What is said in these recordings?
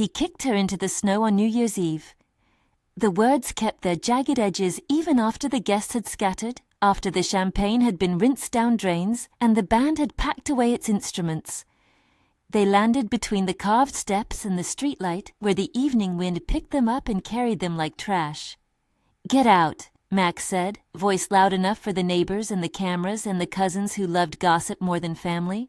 He kicked her into the snow on New Year's Eve. The words kept their jagged edges even after the guests had scattered, after the champagne had been rinsed down drains, and the band had packed away its instruments. They landed between the carved steps and the streetlight, where the evening wind picked them up and carried them like trash. "Get out," Max said, voice loud enough for the neighbors and the cameras and the cousins who loved gossip more than family.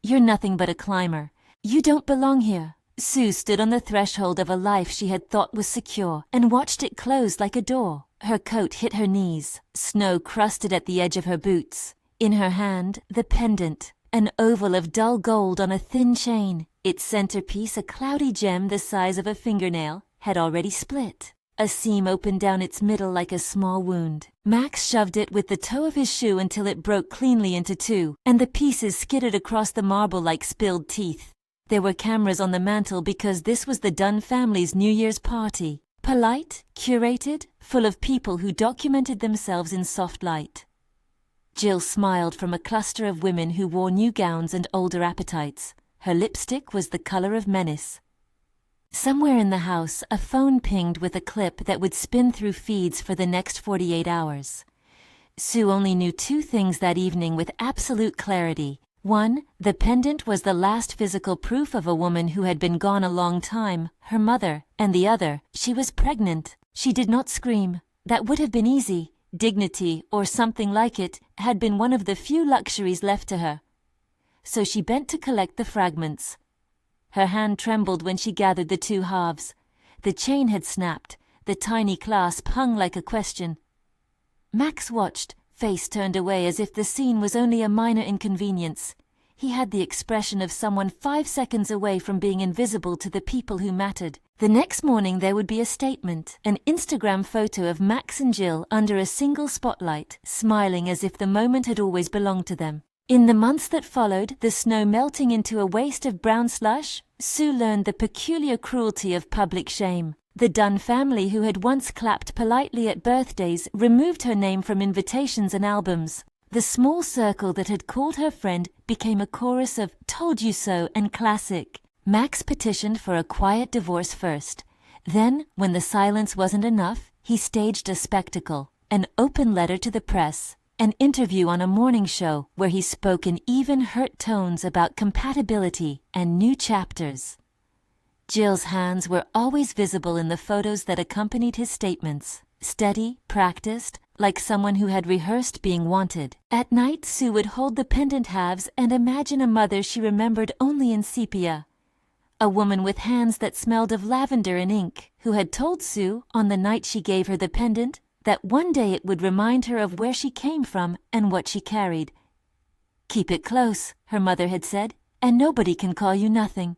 "You're nothing but a climber. You don't belong here." Sue stood on the threshold of a life she had thought was secure and watched it close like a door. Her coat hit her knees, snow crusted at the edge of her boots. In her hand, the pendant, an oval of dull gold on a thin chain. Its centerpiece, a cloudy gem the size of a fingernail, had already split. A seam opened down its middle like a small wound. Max shoved it with the toe of his shoe until it broke cleanly into two, and the pieces skittered across the marble like spilled teeth. There were cameras on the mantel because this was the Dunn family's New Year's party. Polite, curated, full of people who documented themselves in soft light. Jill smiled from a cluster of women who wore new gowns and older appetites. Her lipstick was the color of menace. Somewhere in the house, a phone pinged with a clip that would spin through feeds for the next 48 hours. Sue only knew two things that evening with absolute clarity. One, the pendant was the last physical proof of a woman who had been gone a long time, her mother, and the other, she was pregnant. She did not scream. That would have been easy. Dignity, or something like it, had been one of the few luxuries left to her. So she bent to collect the fragments. Her hand trembled when she gathered the two halves. The chain had snapped. The tiny clasp hung like a question. Max watched, face turned away as if the scene was only a minor inconvenience. He had the expression of someone 5 seconds away from being invisible to the people who mattered. The next morning there would be a statement, an Instagram photo of Max and Jill under a single spotlight, smiling as if the moment had always belonged to them. In the months that followed, the snow melting into a waste of brown slush, Sue learned the peculiar cruelty of public shame. The Dunn family, who had once clapped politely at birthdays, removed her name from invitations and albums. The small circle that had called her friend became a chorus of "told you so" and classic. Max petitioned for a quiet divorce first. Then, when the silence wasn't enough, he staged a spectacle, an open letter to the press, an interview on a morning show where he spoke in even, hurt tones about compatibility and new chapters. Jill's hands were always visible in the photos that accompanied his statements, steady, practiced, like someone who had rehearsed being wanted. At night, Sue would hold the pendant halves and imagine a mother she remembered only in sepia. A woman with hands that smelled of lavender and ink, who had told Sue, on the night she gave her the pendant, that one day it would remind her of where she came from and what she carried. "Keep it close," her mother had said, "and nobody can call you nothing."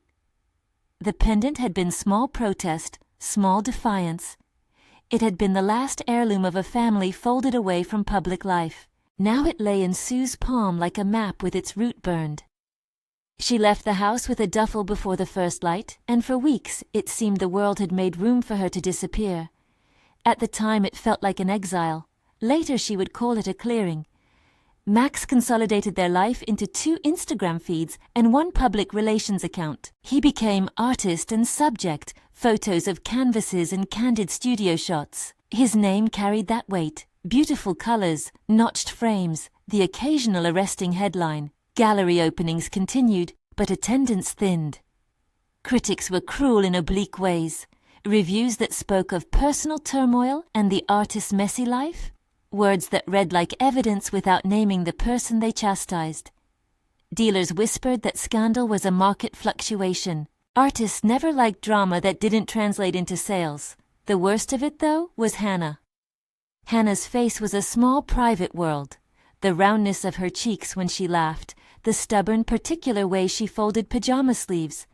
The pendant had been small protest, small defiance. It had been the last heirloom of a family folded away from public life. Now it lay in Sue's palm like a map with its root burned. She left the house with a duffel before the first light, and for weeks it seemed the world had made room for her to disappear. At the time it felt like an exile. Later she would call it a clearing. Max consolidated their life into 2 Instagram feeds and 1 public relations account. He became artist and subject, photos of canvases and candid studio shots. His name carried that weight. Beautiful colors, notched frames, the occasional arresting headline. Gallery openings continued, but attendance thinned. Critics were cruel in oblique ways. Reviews that spoke of personal turmoil and the artist's messy life. Words that read like evidence without naming the person they chastised. Dealers whispered that scandal was a market fluctuation. Artists never liked drama that didn't translate into sales. The worst of it, though, was Hannah. Hannah's face was a small private world. The roundness of her cheeks when she laughed, the stubborn, particular way she folded pajama sleeves.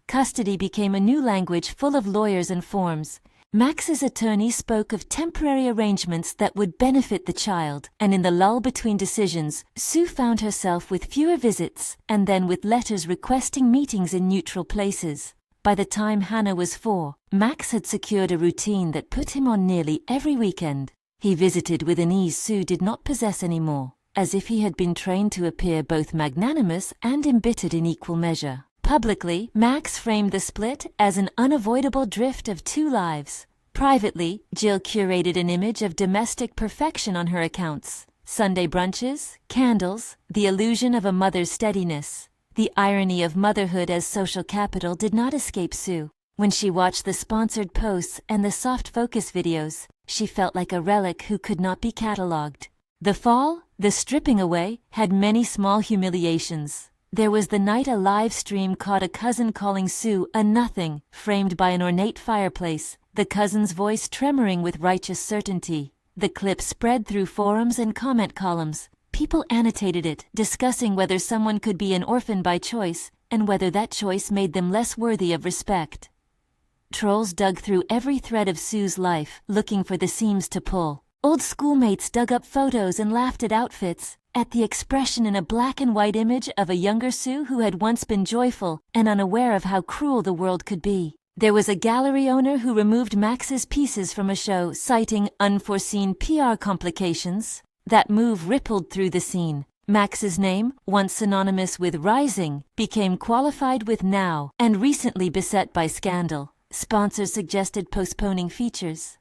Custody became a new language full of lawyers and forms. Max's attorney spoke of temporary arrangements that would benefit the child, and in the lull between decisions, Sue found herself with fewer visits, and then with letters requesting meetings in neutral places. By the time Hannah was 4, Max had secured a routine that put him on nearly every weekend. He visited with an ease Sue did not possess anymore, as if he had been trained to appear both magnanimous and embittered in equal measure. Publicly, Max framed the split as an unavoidable drift of two lives. Privately, Jill curated an image of domestic perfection on her accounts. Sunday brunches, candles, the illusion of a mother's steadiness. The irony of motherhood as social capital did not escape Sue. When she watched the sponsored posts and the soft focus videos, she felt like a relic who could not be catalogued. The fall, the stripping away, had many small humiliations. There was the night a live stream caught a cousin calling Sue a nothing, framed by an ornate fireplace, the cousin's voice tremoring with righteous certainty. The clip spread through forums and comment columns. People annotated it, discussing whether someone could be an orphan by choice, and whether that choice made them less worthy of respect. Trolls dug through every thread of Sue's life, looking for the seams to pull. Old schoolmates dug up photos and laughed at outfits, at the expression in a black and white image of a younger Sue who had once been joyful and unaware of how cruel the world could be. There was a gallery owner who removed Max's pieces from a show, citing unforeseen PR complications. That move rippled through the scene. Max's name, once synonymous with rising, became qualified with now, and recently beset by scandal. Sponsors suggested postponing features.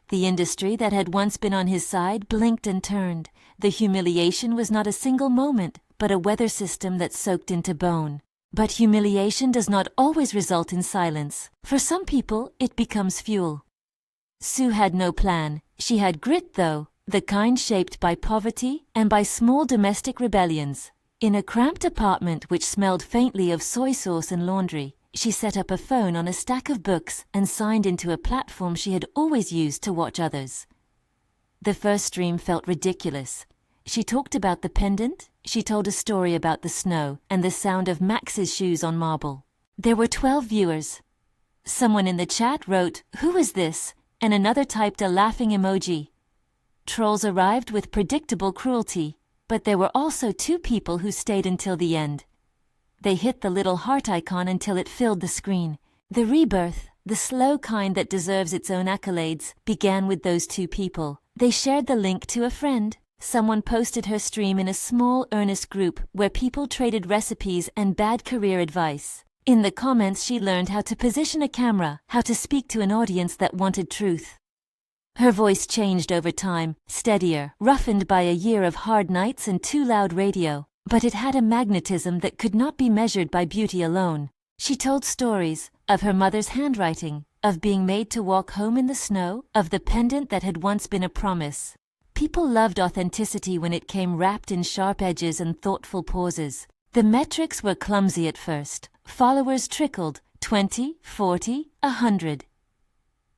The industry that had once been on his side blinked and turned. The humiliation was not a single moment, but a weather system that soaked into bone. But humiliation does not always result in silence. For some people, it becomes fuel. Sue had no plan. She had grit, though, the kind shaped by poverty and by small domestic rebellions. In a cramped apartment which smelled faintly of soy sauce and laundry, she set up a phone on a stack of books and signed into a platform she had always used to watch others. The first stream felt ridiculous. She talked about the pendant, she told a story about the snow and the sound of Max's shoes on marble. There were 12 viewers. Someone in the chat wrote, "Who is this?" and another typed a laughing emoji. Trolls arrived with predictable cruelty, but there were also 2 people who stayed until the end. They hit the little heart icon until it filled the screen. The rebirth, the slow kind that deserves its own accolades, began with those 2 people. They shared the link to a friend. Someone posted her stream in a small, earnest group where people traded recipes and bad career advice. In the comments, she learned how to position a camera, how to speak to an audience that wanted truth. Her voice changed over time, steadier, roughened by a year of hard nights and too loud radio, but it had a magnetism that could not be measured by beauty alone. She told stories of her mother's handwriting, of being made to walk home in the snow, of the pendant that had once been a promise. People loved authenticity when it came wrapped in sharp edges and thoughtful pauses. The metrics were clumsy at first. Followers trickled, 20, 40, 100.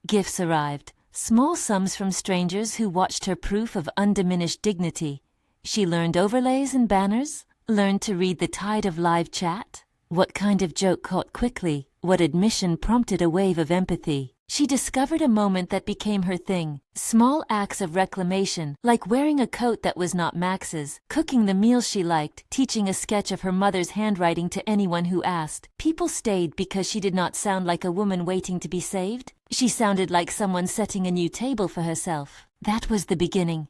Gifts arrived. Small sums from strangers who watched her proof of undiminished dignity. She learned overlays and banners, learned to read the tide of live chat. What kind of joke caught quickly? What admission prompted a wave of empathy? She discovered a moment that became her thing. Small acts of reclamation, like wearing a coat that was not Max's, cooking the meals she liked, teaching a sketch of her mother's handwriting to anyone who asked. People stayed because she did not sound like a woman waiting to be saved. She sounded like someone setting a new table for herself. That was the beginning.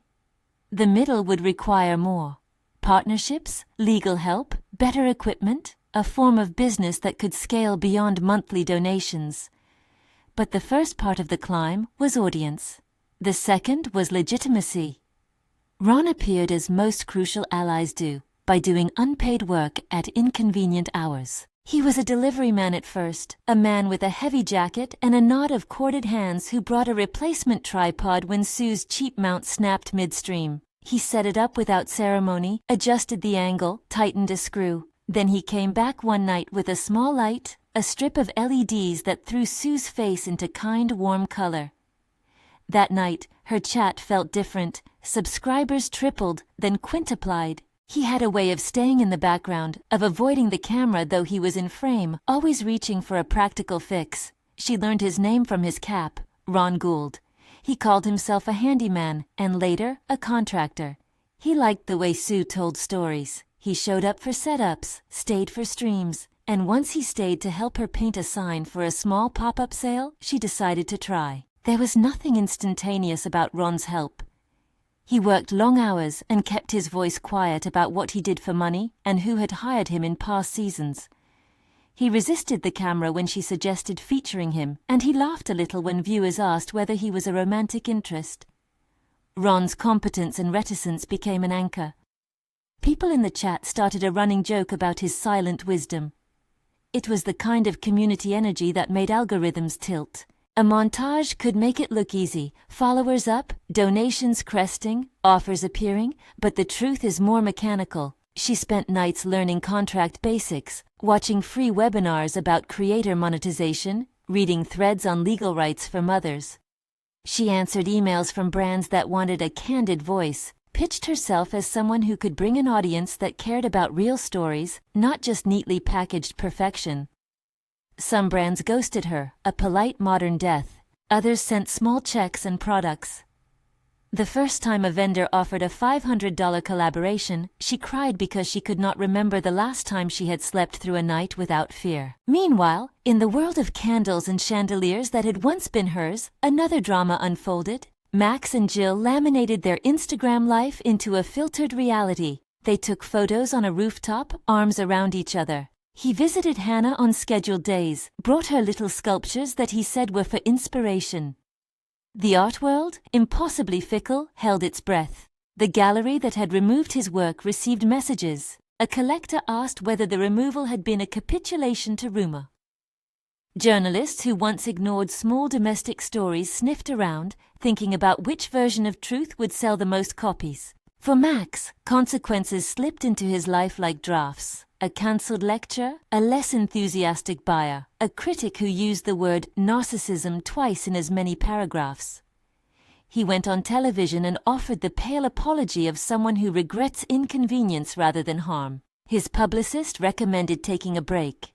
The middle would require more. Partnerships, legal help, better equipment, a form of business that could scale beyond monthly donations. But the first part of the climb was audience. The second was legitimacy. Ron appeared as most crucial allies do, by doing unpaid work at inconvenient hours. He was a delivery man at first, a man with a heavy jacket and a knot of corded hands who brought a replacement tripod when Sue's cheap mount snapped midstream. He set it up without ceremony, adjusted the angle, tightened a screw. Then he came back one night with a small light, a strip of LEDs that threw Sue's face into kind, warm color. That night, her chat felt different. Subscribers tripled, then quintuplied. He had a way of staying in the background, of avoiding the camera though he was in frame, always reaching for a practical fix. She learned his name from his cap, Ron Gould. He called himself a handyman, and later, a contractor. He liked the way Sue told stories. He showed up for setups, stayed for streams, and once he stayed to help her paint a sign for a small pop-up sale, she decided to try. There was nothing instantaneous about Ron's help. He worked long hours and kept his voice quiet about what he did for money and who had hired him in past seasons. He resisted the camera when she suggested featuring him, and he laughed a little when viewers asked whether he was a romantic interest. Ron's competence and reticence became an anchor. People in the chat started a running joke about his silent wisdom. It was the kind of community energy that made algorithms tilt. A montage could make it look easy, followers up, donations cresting, offers appearing, but the truth is more mechanical. She spent nights learning contract basics, watching free webinars about creator monetization, reading threads on legal rights for mothers. She answered emails from brands that wanted a candid voice, pitched herself as someone who could bring an audience that cared about real stories, not just neatly packaged perfection. Some brands ghosted her, a polite modern death. Others sent small checks and products. The first time a vendor offered a $500 collaboration, she cried because she could not remember the last time she had slept through a night without fear. Meanwhile, in the world of candles and chandeliers that had once been hers, another drama unfolded. Max and Jill laminated their Instagram life into a filtered reality. They took photos on a rooftop, arms around each other. He visited Hannah on scheduled days, brought her little sculptures that he said were for inspiration. The art world, impossibly fickle, held its breath. The gallery that had removed his work received messages. A collector asked whether the removal had been a capitulation to rumor. Journalists who once ignored small domestic stories sniffed around, thinking about which version of truth would sell the most copies. For Max, consequences slipped into his life like drafts. A cancelled lecture, a less enthusiastic buyer, a critic who used the word narcissism twice in as many paragraphs. He went on television and offered the pale apology of someone who regrets inconvenience rather than harm. His publicist recommended taking a break.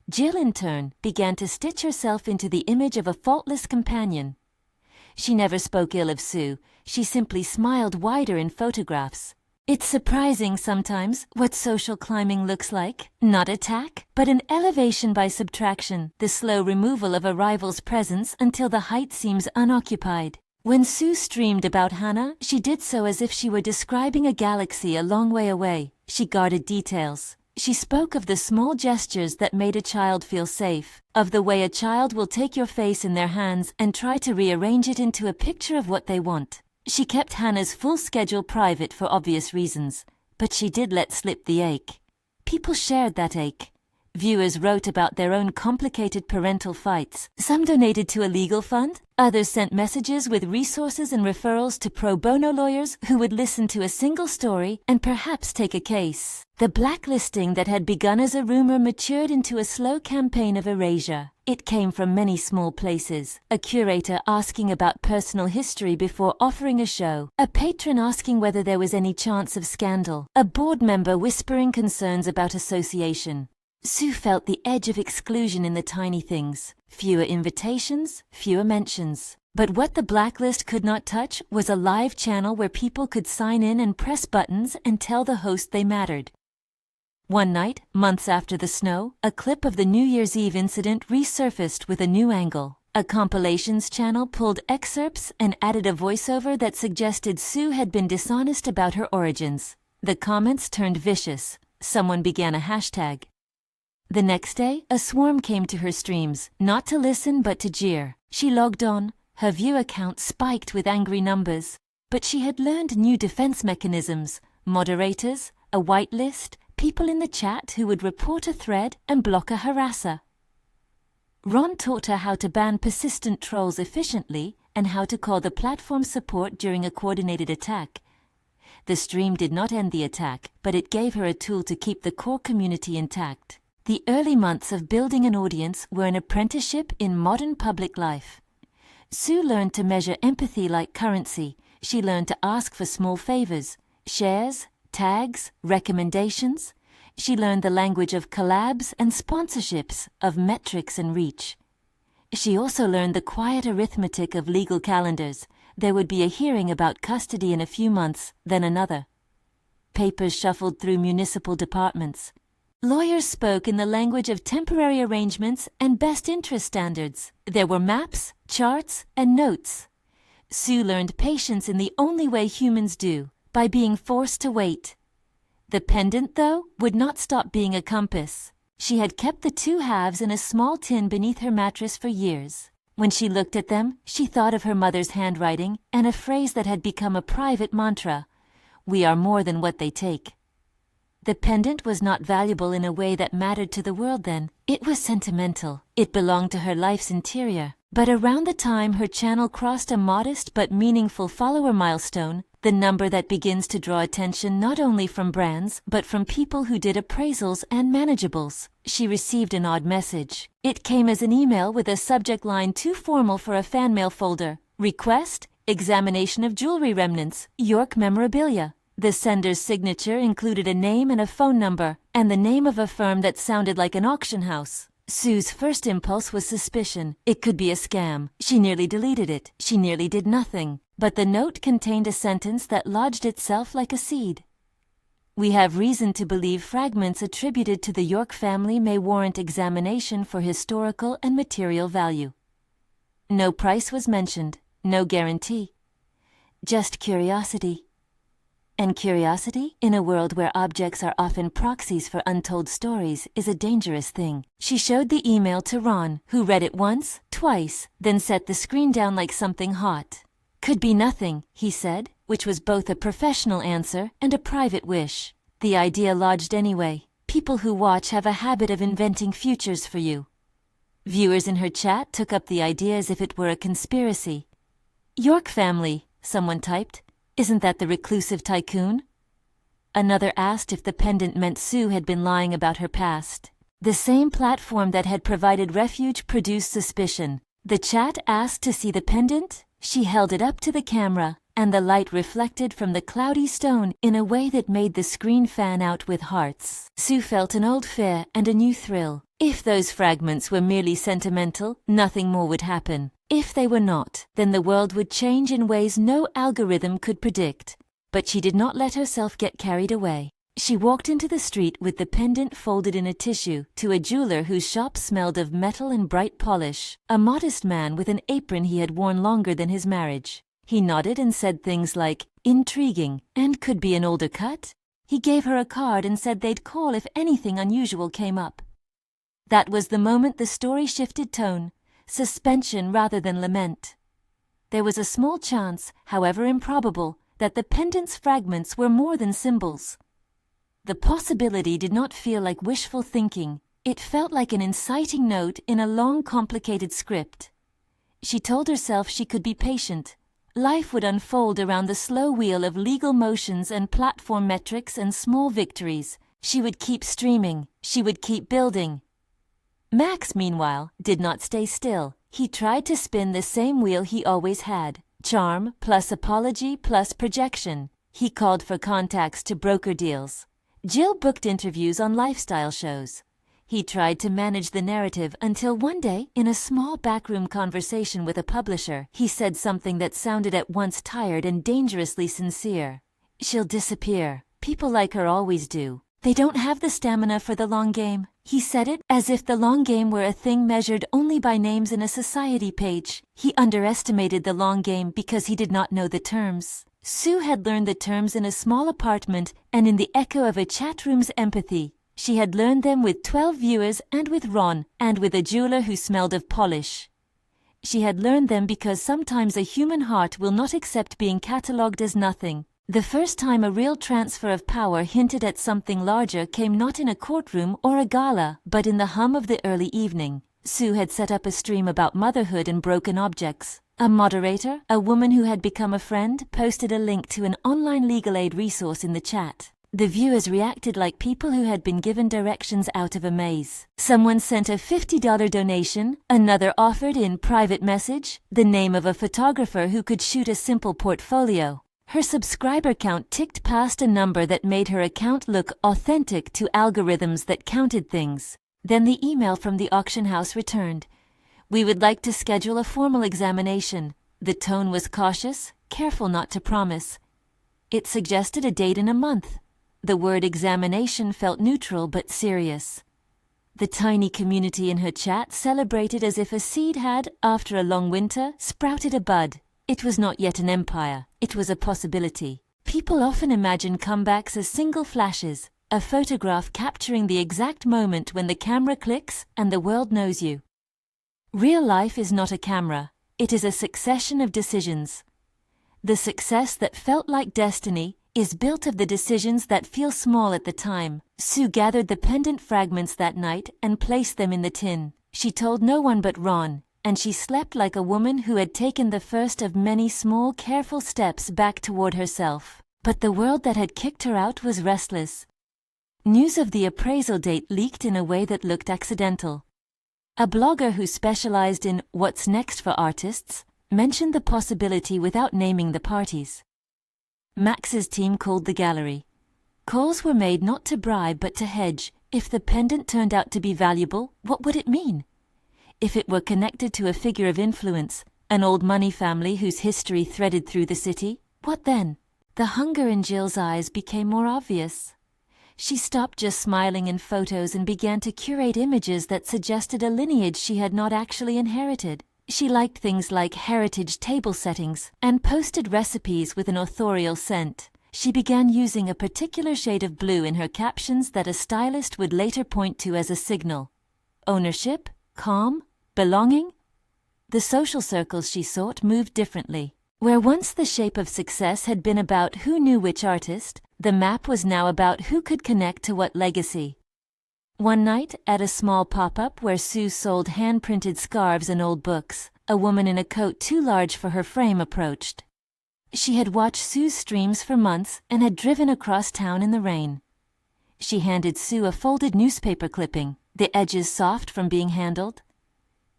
Jill, in turn, began to stitch herself into the image of a faultless companion. She never spoke ill of Sue, she simply smiled wider in photographs. It's surprising sometimes what social climbing looks like. Not attack, but an elevation by subtraction, the slow removal of a rival's presence until the height seems unoccupied. When Sue streamed about Hannah, she did so as if she were describing a galaxy a long way away. She guarded details. She spoke of the small gestures that made a child feel safe, of the way a child will take your face in their hands and try to rearrange it into a picture of what they want. She kept Hannah's full schedule private for obvious reasons, but she did let slip the ache. People shared that ache. Viewers wrote about their own complicated parental fights. Some donated to a legal fund, others sent messages with resources and referrals to pro bono lawyers who would listen to a single story and perhaps take a case. The blacklisting that had begun as a rumor matured into a slow campaign of erasure. It came from many small places. A curator asking about personal history before offering a show. A patron asking whether there was any chance of scandal. A board member whispering concerns about association. Sue felt the edge of exclusion in the tiny things. Fewer invitations, fewer mentions. But what the blacklist could not touch was a live channel where people could sign in and press buttons and tell the host they mattered. One night, months after the snow, a clip of the New Year's Eve incident resurfaced with a new angle. A compilations channel pulled excerpts and added a voiceover that suggested Sue had been dishonest about her origins. The comments turned vicious. Someone began a hashtag. The next day, a swarm came to her streams, not to listen but to jeer. She logged on. Her view account spiked with angry numbers. But she had learned new defense mechanisms, moderators, a whitelist, people in the chat who would report a thread and block a harasser. Ron taught her how to ban persistent trolls efficiently and how to call the platform support during a coordinated attack. The stream did not end the attack, but it gave her a tool to keep the core community intact. The early months of building an audience were an apprenticeship in modern public life. Sue learned to measure empathy like currency. She learned to ask for small favors, shares, tags, recommendations. She learned the language of collabs and sponsorships, of metrics and reach. She also learned the quiet arithmetic of legal calendars. There would be a hearing about custody in a few months, then another. Papers shuffled through municipal departments. Lawyers spoke in the language of temporary arrangements and best interest standards. There were maps, charts, and notes. Sue learned patience in the only way humans do, by being forced to wait. The pendant, though, would not stop being a compass. She had kept the two halves in a small tin beneath her mattress for years. When she looked at them, she thought of her mother's handwriting and a phrase that had become a private mantra: "We are more than what they take." The pendant was not valuable in a way that mattered to the world then. It was sentimental. It belonged to her life's interior. But around the time her channel crossed a modest but meaningful follower milestone, the number that begins to draw attention not only from brands, but from people who did appraisals and manageables, she received an odd message. It came as an email with a subject line too formal for a fan mail folder: "Request, examination of jewelry remnants, York memorabilia." The sender's signature included a name and a phone number, and the name of a firm that sounded like an auction house. Sue's first impulse was suspicion. It could be a scam. She nearly deleted it. She nearly did nothing. But the note contained a sentence that lodged itself like a seed. "We have reason to believe fragments attributed to the York family may warrant examination for historical and material value." No price was mentioned. No guarantee. Just curiosity. And curiosity, in a world where objects are often proxies for untold stories, is a dangerous thing. She showed the email to Ron, who read it once, twice, then set the screen down like something hot. "Could be nothing," he said, which was both a professional answer and a private wish. The idea lodged anyway. People who watch have a habit of inventing futures for you. Viewers in her chat took up the idea as if it were a conspiracy. "York family," someone typed. "Isn't that the reclusive tycoon?" Another asked if the pendant meant Sue had been lying about her past. The same platform that had provided refuge produced suspicion. The chat asked to see the pendant. She held it up to the camera, and the light reflected from the cloudy stone in a way that made the screen fan out with hearts. Sue felt an old fear and a new thrill. If those fragments were merely sentimental, nothing more would happen. If they were not, then the world would change in ways no algorithm could predict. But she did not let herself get carried away. She walked into the street with the pendant folded in a tissue to a jeweler whose shop smelled of metal and bright polish, a modest man with an apron he had worn longer than his marriage. He nodded and said things like, "Intriguing, and could be an older cut." He gave her a card and said they'd call if anything unusual came up. That was the moment the story shifted tone. Suspension rather than lament. There was a small chance, however improbable, that the pendant's fragments were more than symbols. The possibility did not feel like wishful thinking. It felt like an inciting note in a long, complicated script. She told herself she could be patient. Life would unfold around the slow wheel of legal motions and platform metrics and small victories. She would keep streaming. She would keep building. Max, meanwhile, did not stay still. He tried to spin the same wheel he always had. Charm plus apology plus projection. He called for contacts to broker deals. Jill booked interviews on lifestyle shows. He tried to manage the narrative until one day, in a small backroom conversation with a publisher, he said something that sounded at once tired and dangerously sincere. "She'll disappear. People like her always do. They don't have the stamina for the long game." He said it as if the long game were a thing measured only by names in a society page. He underestimated the long game because he did not know the terms. Sue had learned the terms in a small apartment and in the echo of a chat room's empathy. She had learned them with 12 viewers and with Ron, and with a jeweler who smelled of polish. She had learned them because sometimes a human heart will not accept being catalogued as nothing. The first time a real transfer of power hinted at something larger came not in a courtroom or a gala, but in the hum of the early evening. Sue had set up a stream about motherhood and broken objects. A moderator, a woman who had become a friend, posted a link to an online legal aid resource in the chat. The viewers reacted like people who had been given directions out of a maze. Someone sent a $50 donation, another offered in private message the name of a photographer who could shoot a simple portfolio. Her subscriber count ticked past a number that made her account look authentic to algorithms that counted things. Then the email from the auction house returned. "We would like to schedule a formal examination." The tone was cautious, careful not to promise. It suggested a date in a month. The word examination felt neutral but serious. The tiny community in her chat celebrated as if a seed had, after a long winter, sprouted a bud. It was not yet an empire. It was a possibility. People often imagine comebacks as single flashes. a photograph capturing the exact moment when the camera clicks and the world knows you. Real life is not a camera, it is a succession of decisions. The success that felt like destiny is built of the decisions that feel small at the time. Sue gathered the pendant fragments that night and placed them in the tin. She told no one but Ron, and she slept like a woman who had taken the first of many small, careful steps back toward herself. But the world that had kicked her out was restless. News of the appraisal date leaked in a way that looked accidental. A blogger who specialized in what's next for artists mentioned the possibility without naming the parties. Max's team called the gallery. Calls were made not to bribe but to hedge. If the pendant turned out to be valuable, what would it mean? If it were connected to a figure of influence, an old money family whose history threaded through the city, what then? The hunger in Jill's eyes became more obvious. She stopped just smiling in photos and began to curate images that suggested a lineage she had not actually inherited. She liked things like heritage table settings and posted recipes with an authorial scent. She began using a particular shade of blue in her captions that a stylist would later point to as a signal. Ownership? Calm? Belonging? The social circles she sought moved differently. Where once the shape of success had been about who knew which artist, the map was now about who could connect to what legacy. One night, at a small pop-up where Sue sold hand-printed scarves and old books, a woman in a coat too large for her frame approached. She had watched Sue's streams for months and had driven across town in the rain. She handed Sue a folded newspaper clipping, the edges soft from being handled.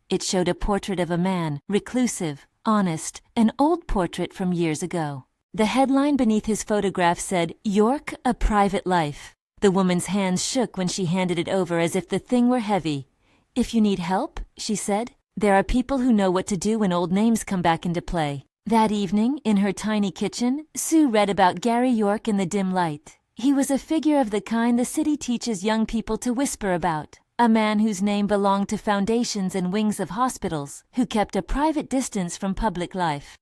It showed a portrait of a man, reclusive, honest, an old portrait from years ago. The headline beneath his photograph said, "York, a private life." The woman's hands shook when she handed it over as if the thing were heavy. "If you need help," she said, "there are people who know what to do when old names come back into play." That evening, in her tiny kitchen, Sue read about Gary York in the dim light. He was a figure of the kind the city teaches young people to whisper about. A man whose name belonged to foundations and wings of hospitals, who kept a private distance from public life.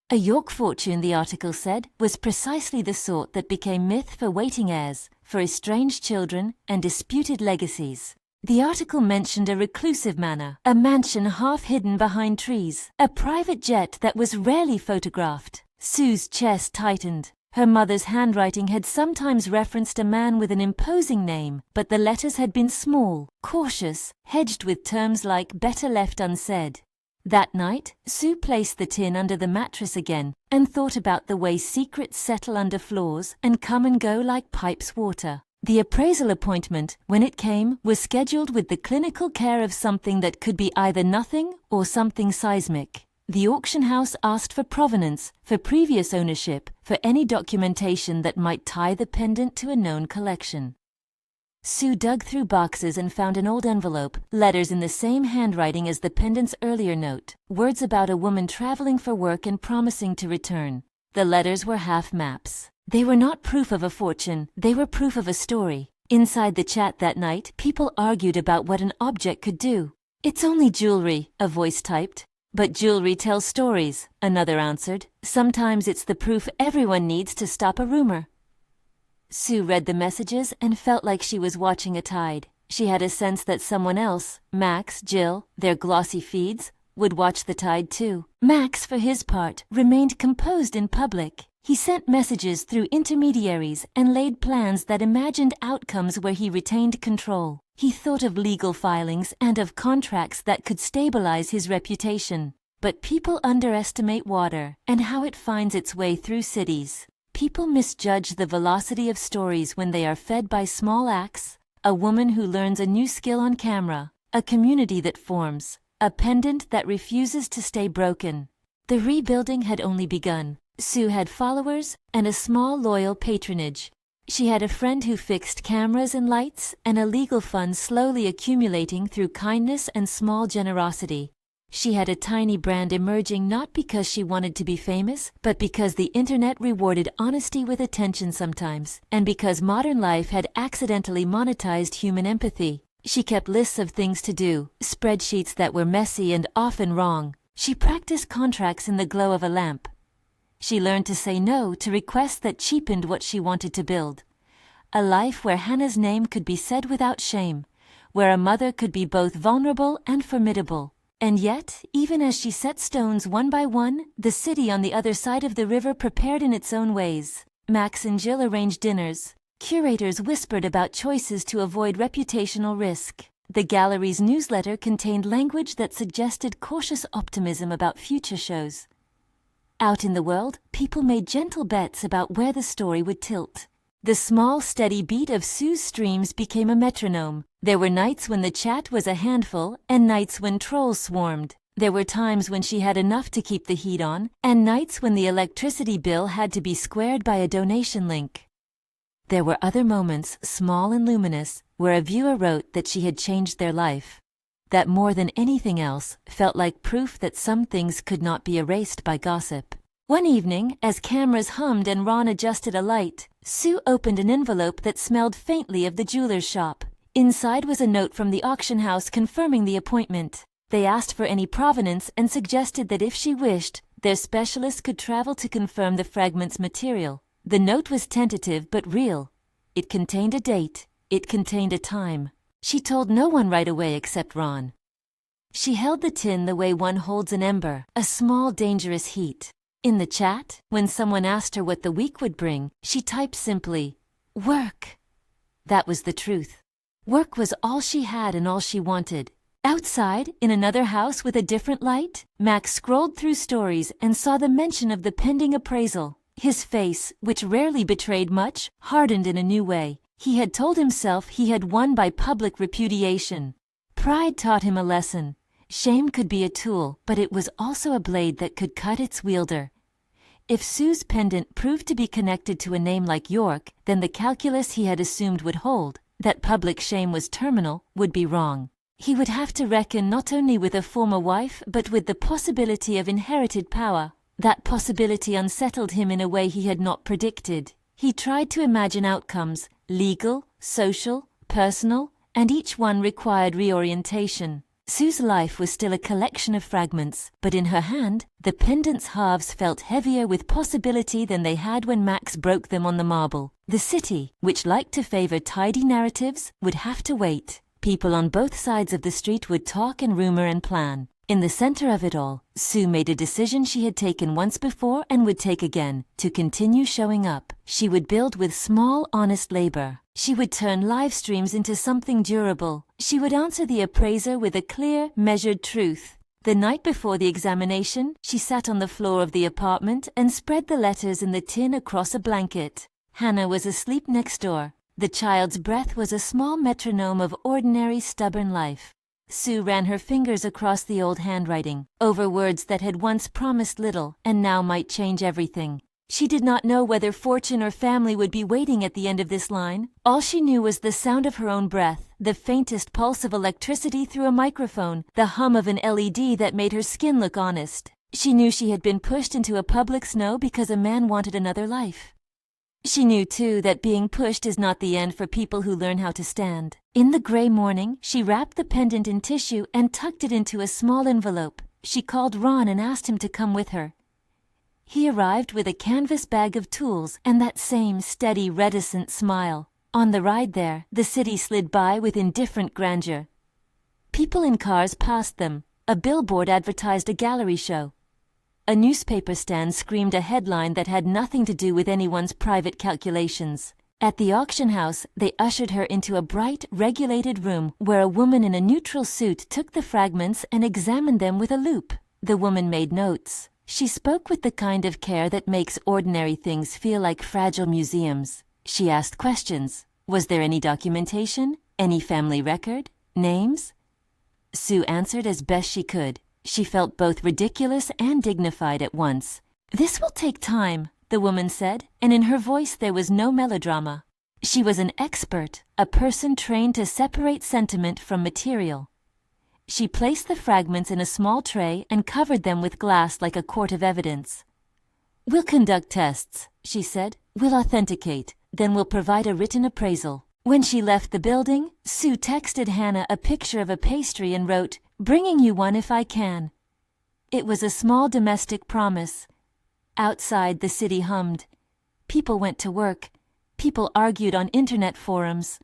A York fortune, the article said, was precisely the sort that became myth for waiting heirs, for estranged children, and disputed legacies. The article mentioned a reclusive manor, a mansion half hidden behind trees, a private jet that was rarely photographed. Sue's chest tightened. Her mother's handwriting had sometimes referenced a man with an imposing name, but the letters had been small, cautious, hedged with terms like "better left unsaid." That night, Sue placed the tin under the mattress again and thought about the way secrets settle under floors and come and go like pipes water. The appraisal appointment, when it came, was scheduled with the clinical care of something that could be either nothing or something seismic. The auction house asked for provenance, for previous ownership, for any documentation that might tie the pendant to a known collection. Sue dug through boxes and found an old envelope, letters in the same handwriting as the pendant's earlier note, words about a woman traveling for work and promising to return. The letters were half maps. They were not proof of a fortune, they were proof of a story. Inside the chat that night, people argued about what an object could do. "It's only jewelry," a voice typed. "But jewelry tells stories," another answered. "Sometimes it's the proof everyone needs to stop a rumor." Sue read the messages and felt like she was watching a tide. She had a sense that someone else, Max, Jill, their glossy feeds, would watch the tide too. Max, for his part, remained composed in public. He sent messages through intermediaries and laid plans that imagined outcomes where he retained control. He thought of legal filings and of contracts that could stabilize his reputation. But people underestimate water and how it finds its way through cities. People misjudge the velocity of stories when they are fed by small acts, a woman who learns a new skill on camera, a community that forms, a pendant that refuses to stay broken. The rebuilding had only begun. Sue had followers and a small loyal patronage. She had a friend who fixed cameras and lights and a legal fund slowly accumulating through kindness and small generosity. She had a tiny brand emerging not because she wanted to be famous, but because the internet rewarded honesty with attention sometimes, and because modern life had accidentally monetized human empathy. She kept lists of things to do, spreadsheets that were messy and often wrong. She practiced contracts in the glow of a lamp. She learned to say no to requests that cheapened what she wanted to build. a life where Hannah's name could be said without shame, where a mother could be both vulnerable and formidable. And yet, even as she set stones one by one, the city on the other side of the river prepared in its own ways. Max and Jill arranged dinners. Curators whispered about choices to avoid reputational risk. The gallery's newsletter contained language that suggested cautious optimism about future shows. Out in the world, people made gentle bets about where the story would tilt. The small, steady beat of Sue's streams became a metronome. There were nights when the chat was a handful, and nights when trolls swarmed. There were times when she had enough to keep the heat on, and nights when the electricity bill had to be squared by a donation link. There were other moments, small and luminous, where a viewer wrote that she had changed their life. That more than anything else felt like proof that some things could not be erased by gossip. One evening, as cameras hummed and Ron adjusted a light, Sue opened an envelope that smelled faintly of the jeweler's shop. Inside was a note from the auction house confirming the appointment. They asked for any provenance and suggested that if she wished, their specialist could travel to confirm the fragment's material. The note was tentative but real. It contained a date. It contained a time. She told no one right away except Ron. She held the tin the way one holds an ember, a small dangerous heat. In the chat, when someone asked her what the week would bring, she typed simply, "Work." That was the truth. Work was all she had and all she wanted. Outside, in another house with a different light, Max scrolled through stories and saw the mention of the pending appraisal. His face, which rarely betrayed much, hardened in a new way. He had told himself he had won by public repudiation. Pride taught him a lesson. Shame could be a tool, but it was also a blade that could cut its wielder. If Sue's pendant proved to be connected to a name like York, then the calculus he had assumed would hold, that public shame was terminal, would be wrong. He would have to reckon not only with a former wife, but with the possibility of inherited power. That possibility unsettled him in a way he had not predicted. He tried to imagine outcomes, legal, social, personal, and each one required reorientation. Sue's life was still a collection of fragments, but in her hand, the pendant's halves felt heavier with possibility than they had when Max broke them on the marble. The city, which liked to favor tidy narratives, would have to wait. People on both sides of the street would talk and rumor and plan. In the center of it all, Sue made a decision she had taken once before and would take again, to continue showing up. She would build with small, honest labor. She would turn live streams into something durable. She would answer the appraiser with a clear, measured truth. The night before the examination, she sat on the floor of the apartment and spread the letters in the tin across a blanket. Hannah was asleep next door. The child's breath was a small metronome of ordinary, stubborn life. Sue ran her fingers across the old handwriting, over words that had once promised little and now might change everything. She did not know whether fortune or family would be waiting at the end of this line. All she knew was the sound of her own breath, the faintest pulse of electricity through a microphone, the hum of an LED that made her skin look honest. She knew she had been pushed into a public snow because a man wanted another life. She knew, too, that being pushed is not the end for people who learn how to stand. In the gray morning, she wrapped the pendant in tissue and tucked it into a small envelope. She called Ron and asked him to come with her. He arrived with a canvas bag of tools and that same steady, reticent smile. On the ride there, the city slid by with indifferent grandeur. People in cars passed them. A billboard advertised a gallery show. A newspaper stand screamed a headline that had nothing to do with anyone's private calculations. At the auction house, they ushered her into a bright, regulated room where a woman in a neutral suit took the fragments and examined them with a loupe. The woman made notes. She spoke with the kind of care that makes ordinary things feel like fragile museums. She asked questions. Was there any documentation? Any family record? Names? Sue answered as best she could. She felt both ridiculous and dignified at once. "This will take time," the woman said, and in her voice there was no melodrama. She was an expert, a person trained to separate sentiment from material. She placed the fragments in a small tray and covered them with glass like a court of evidence. "We'll conduct tests," she said. "We'll authenticate. Then we'll provide a written appraisal." When she left the building, Sue texted Hannah a picture of a pastry and wrote, "Bringing you one if I can." It was a small domestic promise. Outside, the city hummed. People went to work. People argued on internet forums.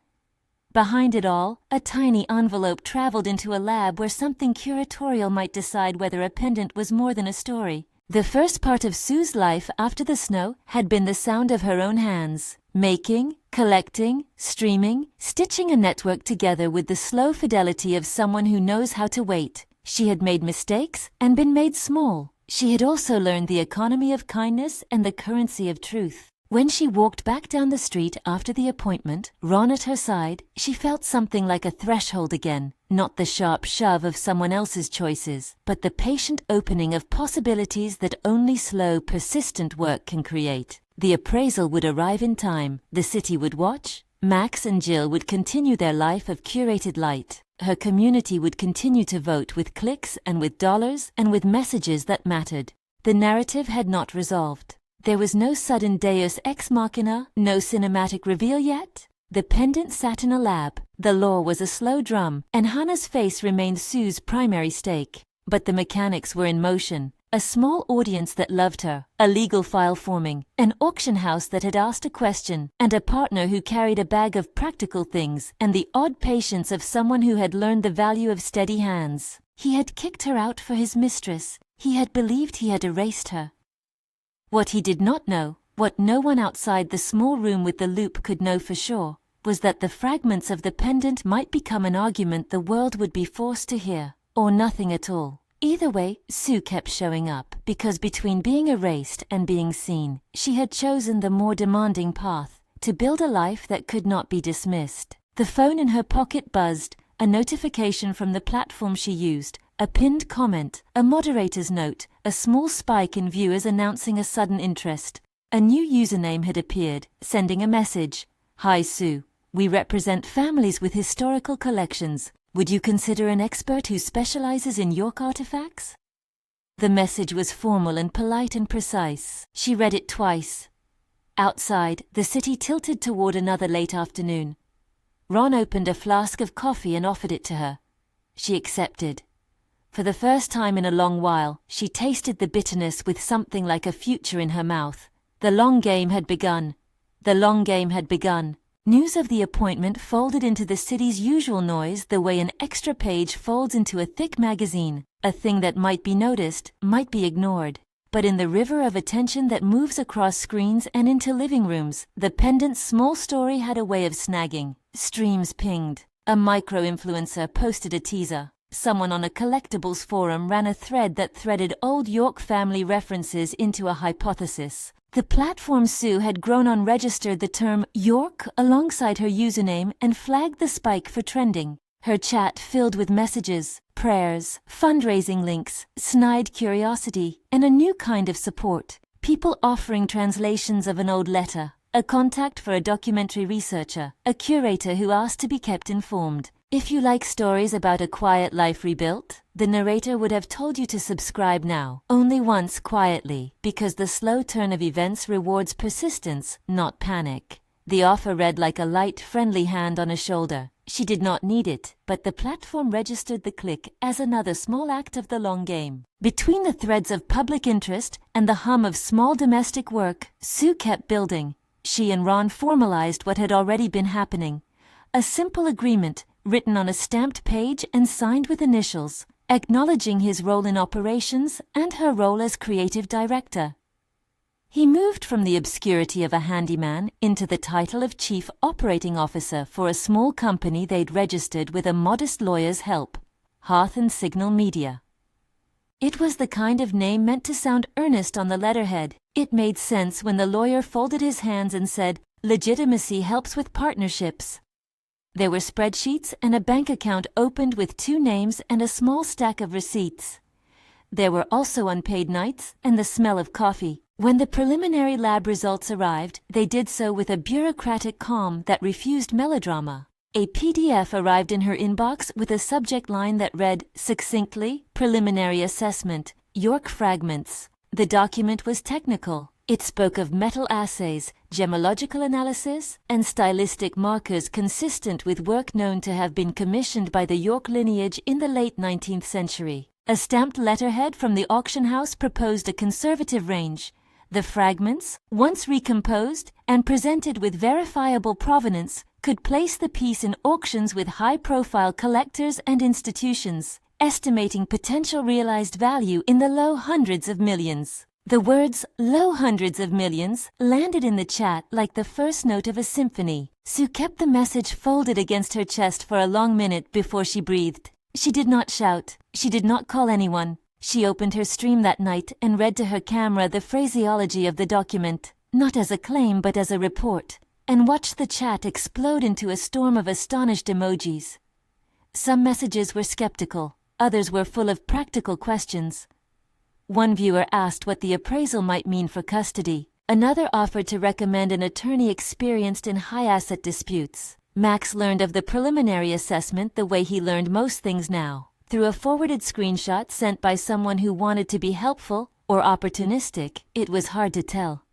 Behind it all, a tiny envelope traveled into a lab where something curatorial might decide whether a pendant was more than a story. The first part of Sue's life after the snow had been the sound of her own hands, making, collecting, streaming, stitching a network together with the slow fidelity of someone who knows how to wait. She had made mistakes and been made small. She had also learned the economy of kindness and the currency of truth. When she walked back down the street after the appointment, Ron at her side, she felt something like a threshold again. Not the sharp shove of someone else's choices, but the patient opening of possibilities that only slow, persistent work can create. The appraisal would arrive in time. The city would watch. Max and Jill would continue their life of curated light. Her community would continue to vote with clicks and with dollars and with messages that mattered. The narrative had not resolved. There was no sudden deus ex machina, no cinematic reveal yet. The pendant sat in a lab, the law was a slow drum, and Hannah's face remained Sue's primary stake. But the mechanics were in motion. A small audience that loved her, a legal file forming, an auction house that had asked a question, and a partner who carried a bag of practical things, and the odd patience of someone who had learned the value of steady hands. He had kicked her out for his mistress. He had believed he had erased her. What he did not know, what no one outside the small room with the loop could know for sure, was that the fragments of the pendant might become an argument the world would be forced to hear, or nothing at all. Either way, Sue kept showing up, because between being erased and being seen, she had chosen the more demanding path, to build a life that could not be dismissed. The phone in her pocket buzzed, a notification from the platform she used, a pinned comment, a moderator's note, a small spike in viewers announcing a sudden interest. A new username had appeared, sending a message. Hi Sue, we represent families with historical collections. Would you consider an expert who specializes in York artifacts? The message was formal and polite and precise. She read it twice. Outside, the city tilted toward another late afternoon. Ron opened a flask of coffee and offered it to her. She accepted. For the first time in a long while, she tasted the bitterness with something like a future in her mouth. The long game had begun. The long game had begun. News of the appointment folded into the city's usual noise the way an extra page folds into a thick magazine, a thing that might be noticed, might be ignored. But in the river of attention that moves across screens and into living rooms, the pendant's small story had a way of snagging. Streams pinged. A micro-influencer posted a teaser. Someone on a collectibles forum ran a thread that threaded old York family references into a hypothesis. The platform Sue had grown on registered the term York alongside her username and flagged the spike for trending. Her chat filled with messages, prayers, fundraising links, snide curiosity, and a new kind of support. People offering translations of an old letter, a contact for a documentary researcher, a curator who asked to be kept informed. If you like stories about a quiet life rebuilt, the narrator would have told you to subscribe now, only once quietly, because the slow turn of events rewards persistence, not panic. The offer read like a light, friendly hand on a shoulder. She did not need it, but the platform registered the click as another small act of the long game. Between the threads of public interest and the hum of small domestic work, Sue kept building. She and Ron formalized what had already been happening. A simple agreement, written on a stamped page and signed with initials, acknowledging his role in operations and her role as creative director. He moved from the obscurity of a handyman into the title of Chief Operating Officer for a small company they'd registered with a modest lawyer's help, Hearth and Signal Media. It was the kind of name meant to sound earnest on the letterhead. It made sense when the lawyer folded his hands and said, "Legitimacy helps with partnerships." There were spreadsheets and a bank account opened with 2 names and a small stack of receipts. There were also unpaid nights and the smell of coffee. When the preliminary lab results arrived, they did so with a bureaucratic calm that refused melodrama. A PDF arrived in her inbox with a subject line that read, succinctly, Preliminary Assessment, York Fragments. The document was technical. It spoke of metal assays, gemological analysis, and stylistic markers consistent with work known to have been commissioned by the York lineage in the late 19th century. A stamped letterhead from the auction house proposed a conservative range. The fragments, once recomposed and presented with verifiable provenance, could place the piece in auctions with high-profile collectors and institutions, estimating potential realized value in the low hundreds of millions. The words "low hundreds of millions" landed in the chat like the first note of a symphony. Sue kept the message folded against her chest for a long minute before she breathed. She did not shout. She did not call anyone. She opened her stream that night and read to her camera the phraseology of the document, not as a claim but as a report, and watched the chat explode into a storm of astonished emojis. Some messages were skeptical, others were full of practical questions. One viewer asked what the appraisal might mean for custody. Another offered to recommend an attorney experienced in high-asset disputes. Max learned of the preliminary assessment the way he learned most things now, through a forwarded screenshot sent by someone who wanted to be helpful or opportunistic. It was hard to tell.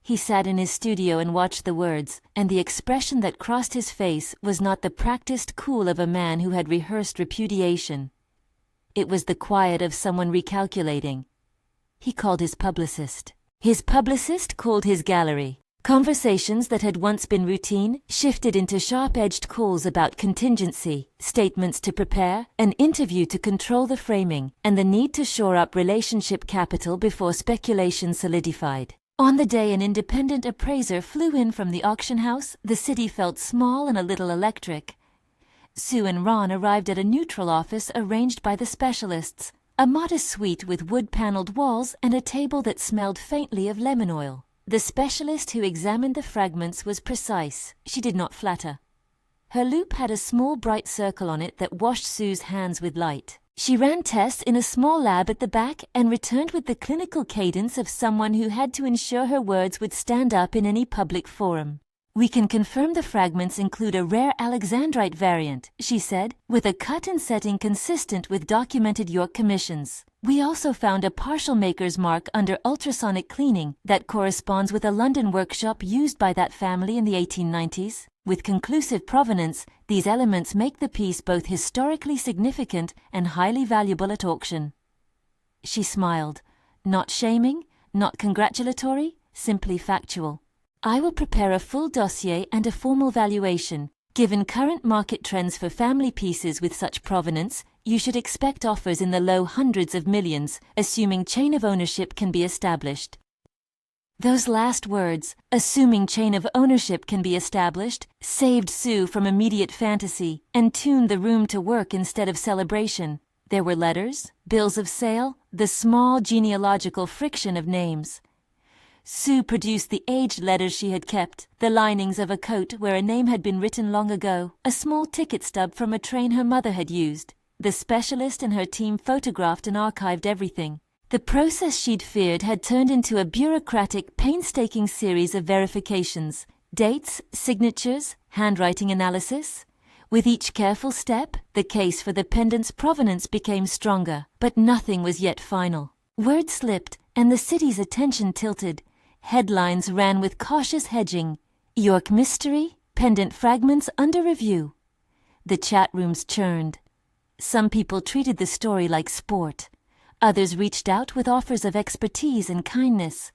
He sat in his studio and watched the words, and the expression that crossed his face was not the practiced cool of a man who had rehearsed repudiation. It was the quiet of someone recalculating. He called his publicist. His publicist called his gallery. Conversations that had once been routine shifted into sharp-edged calls about contingency, statements to prepare, an interview to control the framing, and the need to shore up relationship capital before speculation solidified. On the day an independent appraiser flew in from the auction house, the city felt small and a little electric. Sue and Ron arrived at a neutral office arranged by the specialists, a modest suite with wood-paneled walls and a table that smelled faintly of lemon oil. The specialist who examined the fragments was precise. She did not flatter. Her loupe had a small bright circle on it that washed Sue's hands with light. She ran tests in a small lab at the back and returned with the clinical cadence of someone who had to ensure her words would stand up in any public forum. "We can confirm the fragments include a rare Alexandrite variant," she said, "with a cut and setting consistent with documented York commissions. We also found a partial maker's mark under ultrasonic cleaning that corresponds with a London workshop used by that family in the 1890s. With conclusive provenance, these elements make the piece both historically significant and highly valuable at auction." She smiled. Not shaming, not congratulatory, simply factual. "I will prepare a full dossier and a formal valuation. Given current market trends for family pieces with such provenance, you should expect offers in the low hundreds of millions, assuming chain of ownership can be established." Those last words, "assuming chain of ownership can be established," saved Sue from immediate fantasy and tuned the room to work instead of celebration. There were letters, bills of sale, the small genealogical friction of names. Sue produced the aged letters she had kept, the linings of a coat where a name had been written long ago, a small ticket stub from a train her mother had used. The specialist and her team photographed and archived everything. The process she'd feared had turned into a bureaucratic, painstaking series of verifications, dates, signatures, handwriting analysis. With each careful step, the case for the pendant's provenance became stronger, but nothing was yet final. Word slipped, and the city's attention tilted. Headlines ran with cautious hedging. "York mystery, pendant fragments under review." The chat rooms churned. Some people treated the story like sport. Others reached out with offers of expertise and kindness.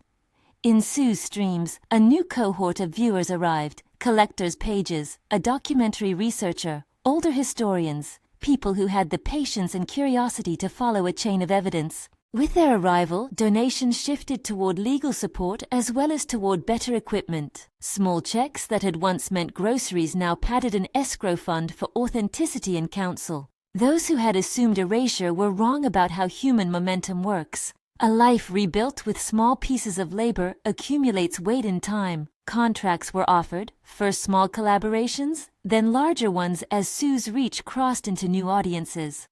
In Sue's streams, a new cohort of viewers arrived, collectors' pages, a documentary researcher, older historians, people who had the patience and curiosity to follow a chain of evidence. With their arrival, donations shifted toward legal support as well as toward better equipment. Small checks that had once meant groceries now padded an escrow fund for authenticity and counsel. Those who had assumed erasure were wrong about how human momentum works. A life rebuilt with small pieces of labor accumulates weight in time. Contracts were offered, first small collaborations, then larger ones as Sue's reach crossed into new audiences.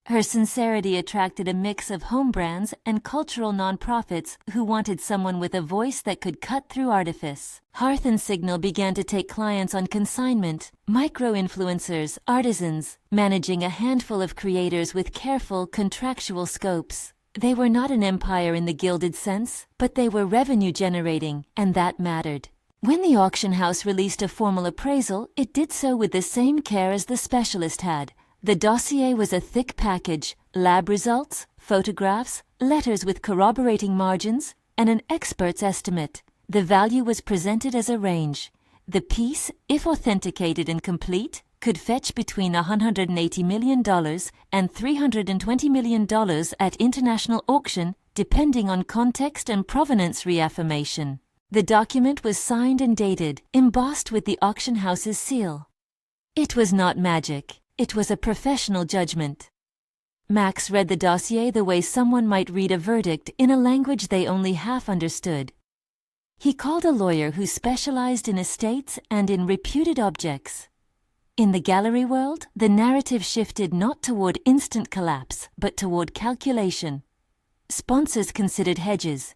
Her sincerity attracted a mix of home brands and cultural nonprofits who wanted someone with a voice that could cut through artifice. Hearth and Signal began to take clients on consignment, micro-influencers, artisans, managing a handful of creators with careful contractual scopes. They were not an empire in the gilded sense, but they were revenue-generating, and that mattered. When the auction house released a formal appraisal, it did so with the same care as the specialist had. The dossier was a thick package, lab results, photographs, letters with corroborating margins, and an expert's estimate. The value was presented as a range. The piece, if authenticated and complete, could fetch between $180 million and $320 million at international auction, depending on context and provenance reaffirmation. The document was signed and dated, embossed with the auction house's seal. It was not magic. It was a professional judgment. Max read the dossier the way someone might read a verdict in a language they only half understood. He called a lawyer who specialized in estates and in reputed objects. In the gallery world, the narrative shifted not toward instant collapse, but toward calculation. Sponsors considered hedges.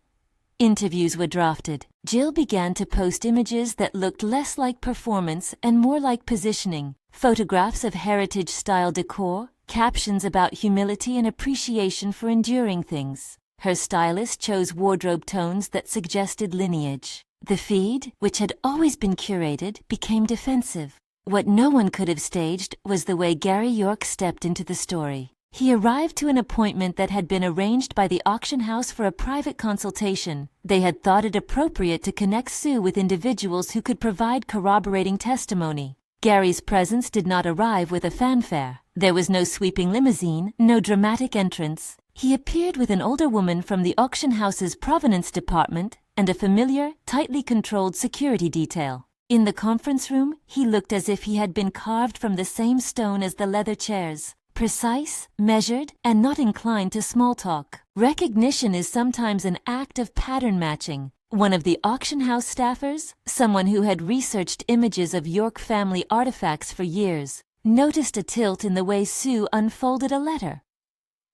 Interviews were drafted. Jill began to post images that looked less like performance and more like positioning. Photographs of heritage-style decor, captions about humility and appreciation for enduring things. Her stylist chose wardrobe tones that suggested lineage. The feed, which had always been curated, became defensive. What no one could have staged was the way Gary York stepped into the story. He arrived to an appointment that had been arranged by the auction house for a private consultation. They had thought it appropriate to connect Sue with individuals who could provide corroborating testimony. Gary's presence did not arrive with a fanfare. There was no sweeping limousine, no dramatic entrance. He appeared with an older woman from the auction house's provenance department and a familiar, tightly controlled security detail. In the conference room, he looked as if he had been carved from the same stone as the leather chairs. Precise, measured, and not inclined to small talk. Recognition is sometimes an act of pattern matching. One of the auction house staffers, someone who had researched images of York family artifacts for years, noticed a tilt in the way Sue unfolded a letter.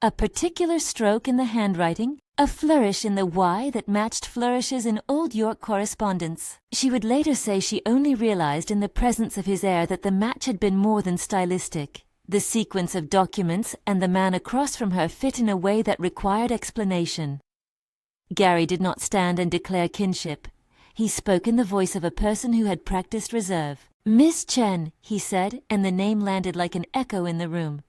A particular stroke in the handwriting, a flourish in the Y that matched flourishes in old York correspondence. She would later say she only realized in the presence of his heir that the match had been more than stylistic. The sequence of documents and the man across from her fit in a way that required explanation. Gary did not stand and declare kinship. He spoke in the voice of a person who had practiced reserve. "Miss Chen," he said, and the name landed like an echo in the room.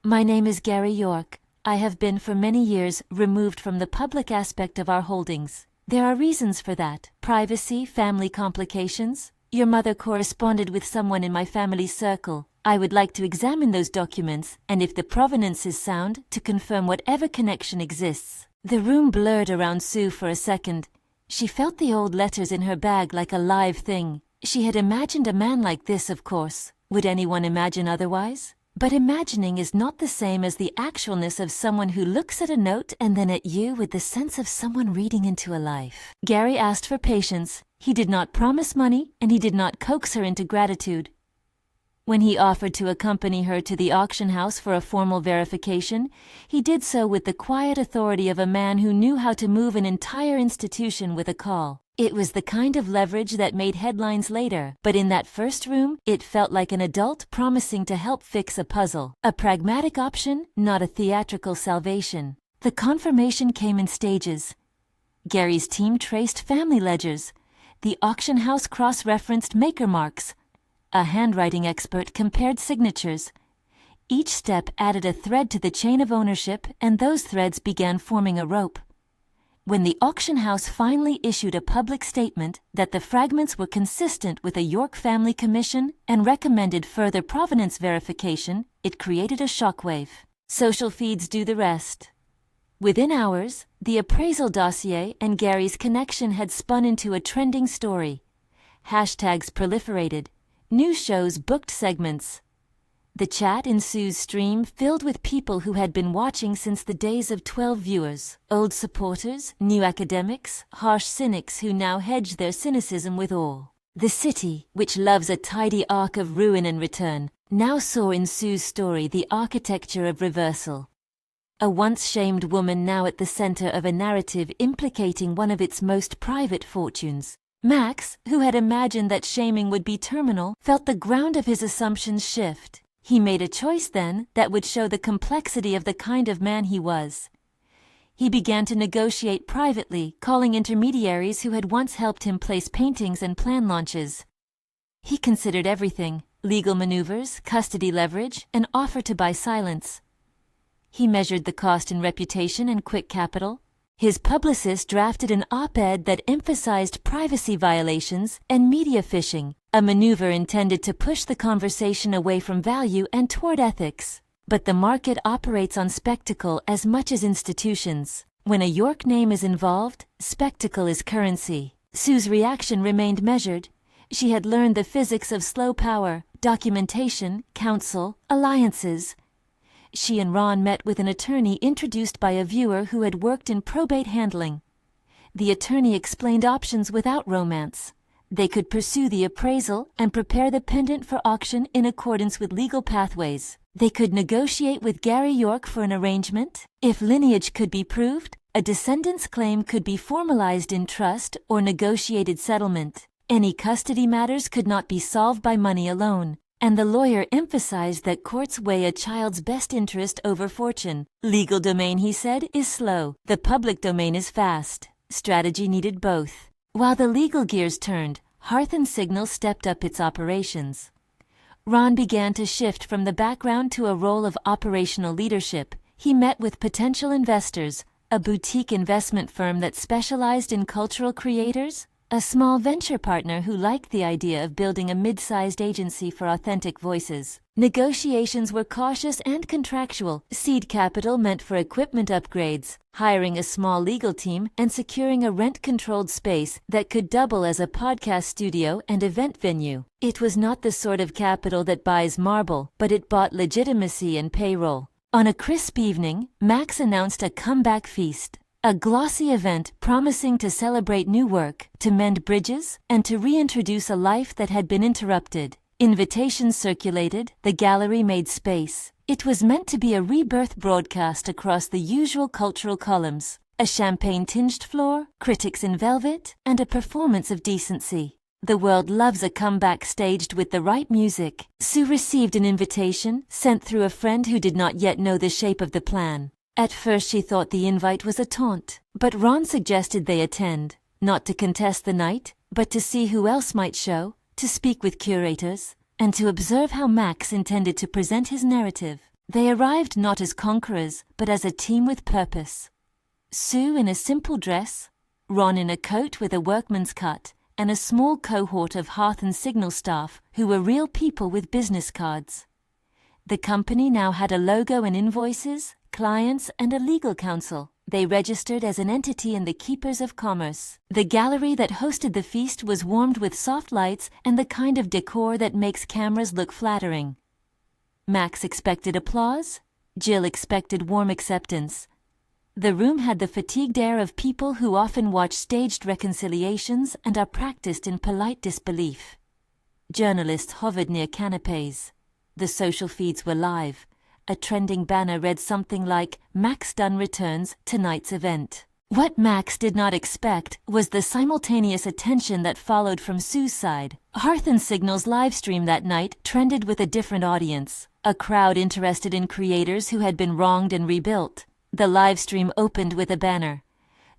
"My name is Gary York. I have been for many years removed from the public aspect of our holdings. There are reasons for that. Privacy, family complications. Your mother corresponded with someone in my family circle. I would like to examine those documents, and if the provenance is sound, to confirm whatever connection exists." The room blurred around Sue for a second. She felt the old letters in her bag like a live thing. She had imagined a man like this, of course. Would anyone imagine otherwise? But imagining is not the same as the actualness of someone who looks at a note and then at you with the sense of someone reading into a life. Gary asked for patience. He did not promise money, and he did not coax her into gratitude. When he offered to accompany her to the auction house for a formal verification, he did so with the quiet authority of a man who knew how to move an entire institution with a call. It was the kind of leverage that made headlines later, but in that first room, it felt like an adult promising to help fix a puzzle. A pragmatic option, not a theatrical salvation. The confirmation came in stages. Gary's team traced family ledgers. The auction house cross-referenced maker marks. A handwriting expert compared signatures. Each step added a thread to the chain of ownership, and those threads began forming a rope. When the auction house finally issued a public statement that the fragments were consistent with a York family commission and recommended further provenance verification, it created a shockwave. Social feeds do the rest. Within hours, the appraisal dossier and Gary's connection had spun into a trending story. Hashtags proliferated. News shows booked segments. The chat in Sue's stream filled with people who had been watching since the days of 12 viewers. Old supporters, new academics, harsh cynics who now hedged their cynicism with awe. The city, which loves a tidy arc of ruin and return, now saw in Sue's story the architecture of reversal. A once shamed woman now at the center of a narrative implicating one of its most private fortunes. Max, who had imagined that shaming would be terminal, felt the ground of his assumptions shift. He made a choice then that would show the complexity of the kind of man he was. He began to negotiate privately, calling intermediaries who had once helped him place paintings and plan launches. He considered everything: legal maneuvers, custody leverage, an offer to buy silence. He measured the cost in reputation and quick capital. His publicist drafted an op-ed that emphasized privacy violations and media phishing, a maneuver intended to push the conversation away from value and toward ethics. But the market operates on spectacle as much as institutions. When a York name is involved, spectacle is currency. Sue's reaction remained measured. She had learned the physics of slow power, documentation, counsel, alliances. She and Ron met with an attorney introduced by a viewer who had worked in probate handling. The attorney explained options without romance. They could pursue the appraisal and prepare the pendant for auction in accordance with legal pathways. They could negotiate with Gary York for an arrangement. If lineage could be proved, a descendant's claim could be formalized in trust or negotiated settlement. Any custody matters could not be solved by money alone. And the lawyer emphasized that courts weigh a child's best interest over fortune. Legal domain, he said, is slow. The public domain is fast. Strategy needed both. While the legal gears turned, Hearth and Signal stepped up its operations. Ron began to shift from the background to a role of operational leadership. He met with potential investors, a boutique investment firm that specialized in cultural creators, a small venture partner who liked the idea of building a mid-sized agency for authentic voices. Negotiations were cautious and contractual. Seed capital meant for equipment upgrades, hiring a small legal team, and securing a rent-controlled space that could double as a podcast studio and event venue. It was not the sort of capital that buys marble, but it bought legitimacy and payroll. On a crisp evening, Max announced a comeback feast. A glossy event promising to celebrate new work, to mend bridges, and to reintroduce a life that had been interrupted. Invitations circulated, the gallery made space. It was meant to be a rebirth broadcast across the usual cultural columns. A champagne-tinged floor, critics in velvet, and a performance of decency. The world loves a comeback staged with the right music. Sue received an invitation, sent through a friend who did not yet know the shape of the plan. At first she thought the invite was a taunt, but Ron suggested they attend, not to contest the night, but to see who else might show, to speak with curators, and to observe how Max intended to present his narrative. They arrived not as conquerors, but as a team with purpose. Sue in a simple dress, Ron in a coat with a workman's cut, and a small cohort of Hearth and Signal staff who were real people with business cards. The company now had a logo and invoices, clients, and a legal counsel. They registered as an entity in the Keepers of Commerce. The gallery that hosted the feast was warmed with soft lights and the kind of decor that makes cameras look flattering. Max expected applause. Jill expected warm acceptance. The room had the fatigued air of people who often watch staged reconciliations and are practiced in polite disbelief. Journalists hovered near canapes. The social feeds were live. A trending banner read something like, "Max Dunn returns, tonight's event." What Max did not expect was the simultaneous attention that followed from Sue's side. Hearth and Signal's live stream that night trended with a different audience, a crowd interested in creators who had been wronged and rebuilt. The live stream opened with a banner.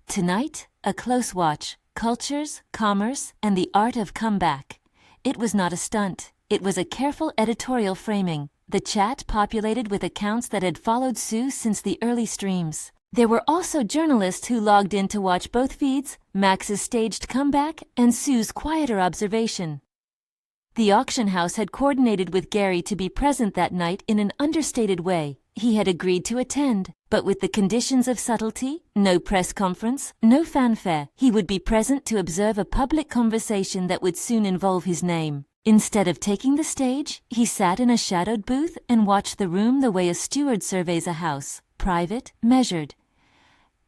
Tonight, a close watch, cultures, commerce, and the art of comeback. It was not a stunt. It was a careful editorial framing. The chat populated with accounts that had followed Sue since the early streams. There were also journalists who logged in to watch both feeds, Max's staged comeback and Sue's quieter observation. The auction house had coordinated with Gary to be present that night in an understated way. He had agreed to attend, but with the conditions of subtlety, no press conference, no fanfare. He would be present to observe a public conversation that would soon involve his name. Instead of taking the stage, he sat in a shadowed booth and watched the room the way a steward surveys a house, private, measured.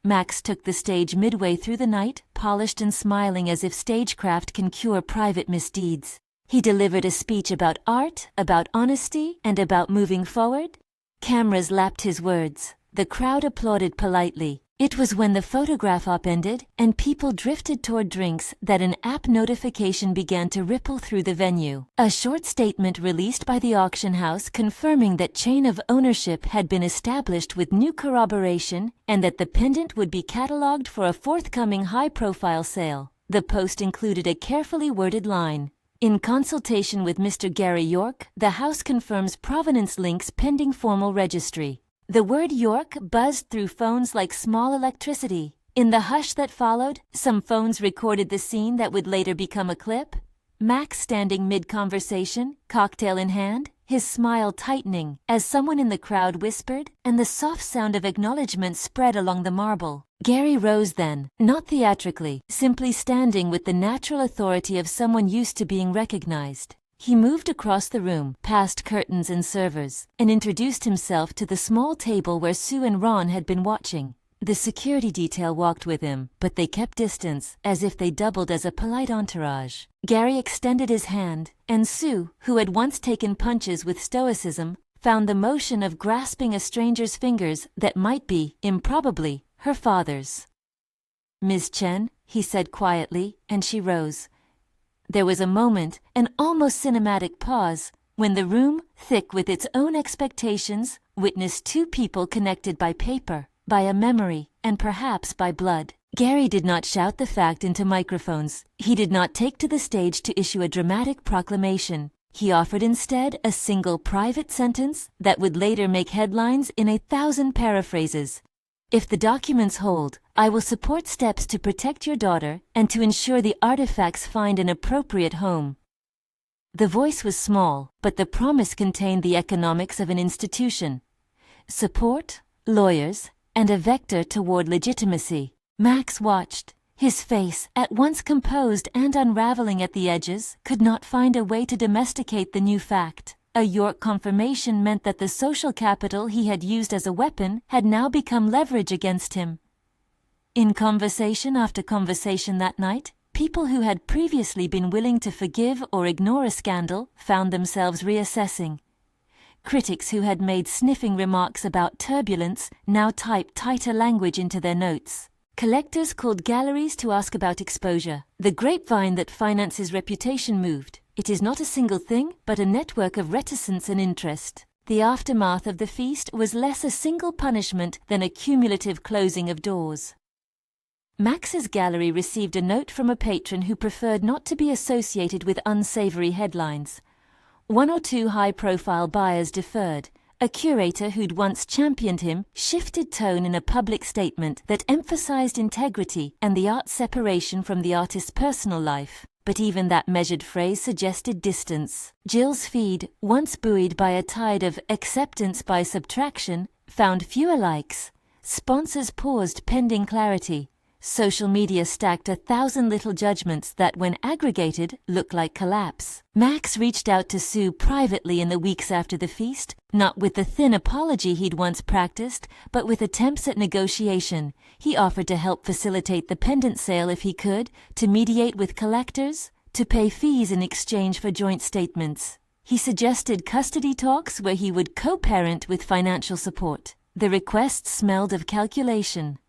Max took the stage midway through the night, polished and smiling as if stagecraft can cure private misdeeds. He delivered a speech about art, about honesty, and about moving forward. Cameras lapped his words. The crowd applauded politely. It was when the photograph op ended and people drifted toward drinks that an app notification began to ripple through the venue. A short statement released by the auction house confirming that chain of ownership had been established with new corroboration and that the pendant would be catalogued for a forthcoming high-profile sale. The post included a carefully worded line. In consultation with Mr. Gary York, the house confirms provenance links pending formal registry. The word York buzzed through phones like small electricity. In the hush that followed, some phones recorded the scene that would later become a clip. Max standing mid-conversation, cocktail in hand, his smile tightening as someone in the crowd whispered, and the soft sound of acknowledgement spread along the marble. Gary rose then, not theatrically, simply standing with the natural authority of someone used to being recognized. He moved across the room, past curtains and servers, and introduced himself to the small table where Sue and Ron had been watching. The security detail walked with him, but they kept distance, as if they doubled as a polite entourage. Gary extended his hand, and Sue, who had once taken punches with stoicism, found the motion of grasping a stranger's fingers that might be, improbably, her father's. "Miss Chen," he said quietly, and she rose. There was a moment, an almost cinematic pause, when the room, thick with its own expectations, witnessed two people connected by paper, by a memory, and perhaps by blood. Gary did not shout the fact into microphones. He did not take to the stage to issue a dramatic proclamation. He offered instead a single private sentence that would later make headlines in 1,000 paraphrases. "If the documents hold, I will support steps to protect your daughter and to ensure the artifacts find an appropriate home." The voice was small, but the promise contained the economics of an institution. Support, lawyers, and a vector toward legitimacy. Max watched. His face, at once composed and unraveling at the edges, could not find a way to domesticate the new fact. A York confirmation meant that the social capital he had used as a weapon had now become leverage against him. In conversation after conversation that night, people who had previously been willing to forgive or ignore a scandal found themselves reassessing. Critics who had made sniffing remarks about turbulence now typed tighter language into their notes. Collectors called galleries to ask about exposure. The grapevine that finances reputation moved. It is not a single thing, but a network of reticence and interest. The aftermath of the feast was less a single punishment than a cumulative closing of doors. Max's gallery received a note from a patron who preferred not to be associated with unsavory headlines. One or two high-profile buyers deferred. A curator who'd once championed him shifted tone in a public statement that emphasized integrity and the art's separation from the artist's personal life. But even that measured phrase suggested distance. Jill's feed, once buoyed by a tide of acceptance by subtraction, found fewer likes. Sponsors paused pending clarity. Social media stacked 1,000 little judgments that, when aggregated, looked like collapse. Max reached out to Sue privately in the weeks after the feast, not with the thin apology he'd once practiced, but with attempts at negotiation. He offered to help facilitate the pendant sale if he could, to mediate with collectors, to pay fees in exchange for joint statements. He suggested custody talks where he would co-parent with financial support. The request smelled of calculation.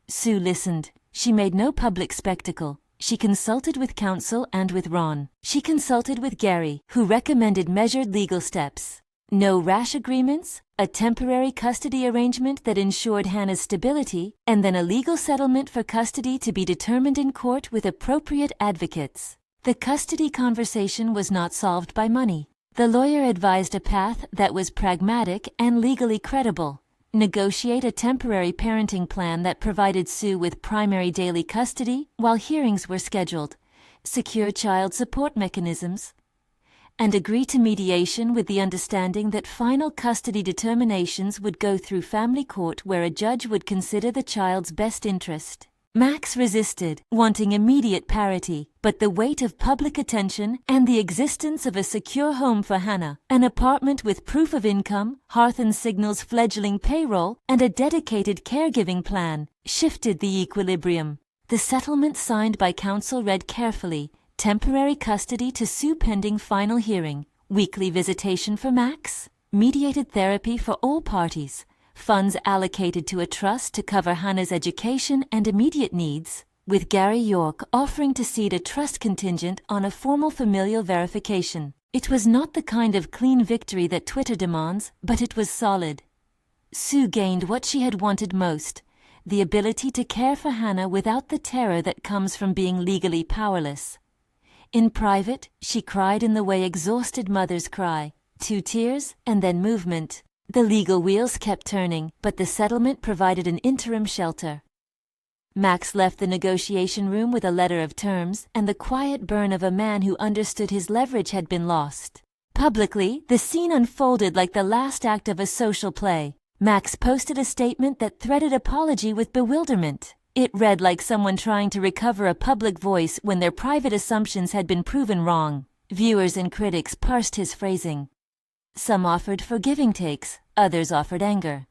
Sue listened. She made no public spectacle. She consulted with counsel and with Ron. She consulted with Gary, who recommended measured legal steps. No rash agreements, a temporary custody arrangement that ensured Hannah's stability, and then a legal settlement for custody to be determined in court with appropriate advocates. The custody conversation was not solved by money. The lawyer advised a path that was pragmatic and legally credible. Negotiate a temporary parenting plan that provided Sue with primary daily custody while hearings were scheduled. Secure child support mechanisms. And agree to mediation with the understanding that final custody determinations would go through family court where a judge would consider the child's best interest. Max resisted, wanting immediate parity, but the weight of public attention and the existence of a secure home for Hannah, an apartment with proof of income, Hearth and Signal's fledgling payroll, and a dedicated caregiving plan, shifted the equilibrium. The settlement signed by counsel read carefully: temporary custody to Sue pending final hearing, weekly visitation for Max, mediated therapy for all parties, funds allocated to a trust to cover Hannah's education and immediate needs, with Gary York offering to cede a trust contingent on a formal familial verification. It was not the kind of clean victory that Twitter demands, but it was solid. Sue gained what she had wanted most: the ability to care for Hannah without the terror that comes from being legally powerless. In private, she cried in the way exhausted mothers cry: 2 tears and then movement. The legal wheels kept turning, but the settlement provided an interim shelter. Max left the negotiation room with a letter of terms, and the quiet burn of a man who understood his leverage had been lost. Publicly, the scene unfolded like the last act of a social play. Max posted a statement that threaded apology with bewilderment. It read like someone trying to recover a public voice when their private assumptions had been proven wrong. Viewers and critics parsed his phrasing. Some offered forgiving takes, others offered anger.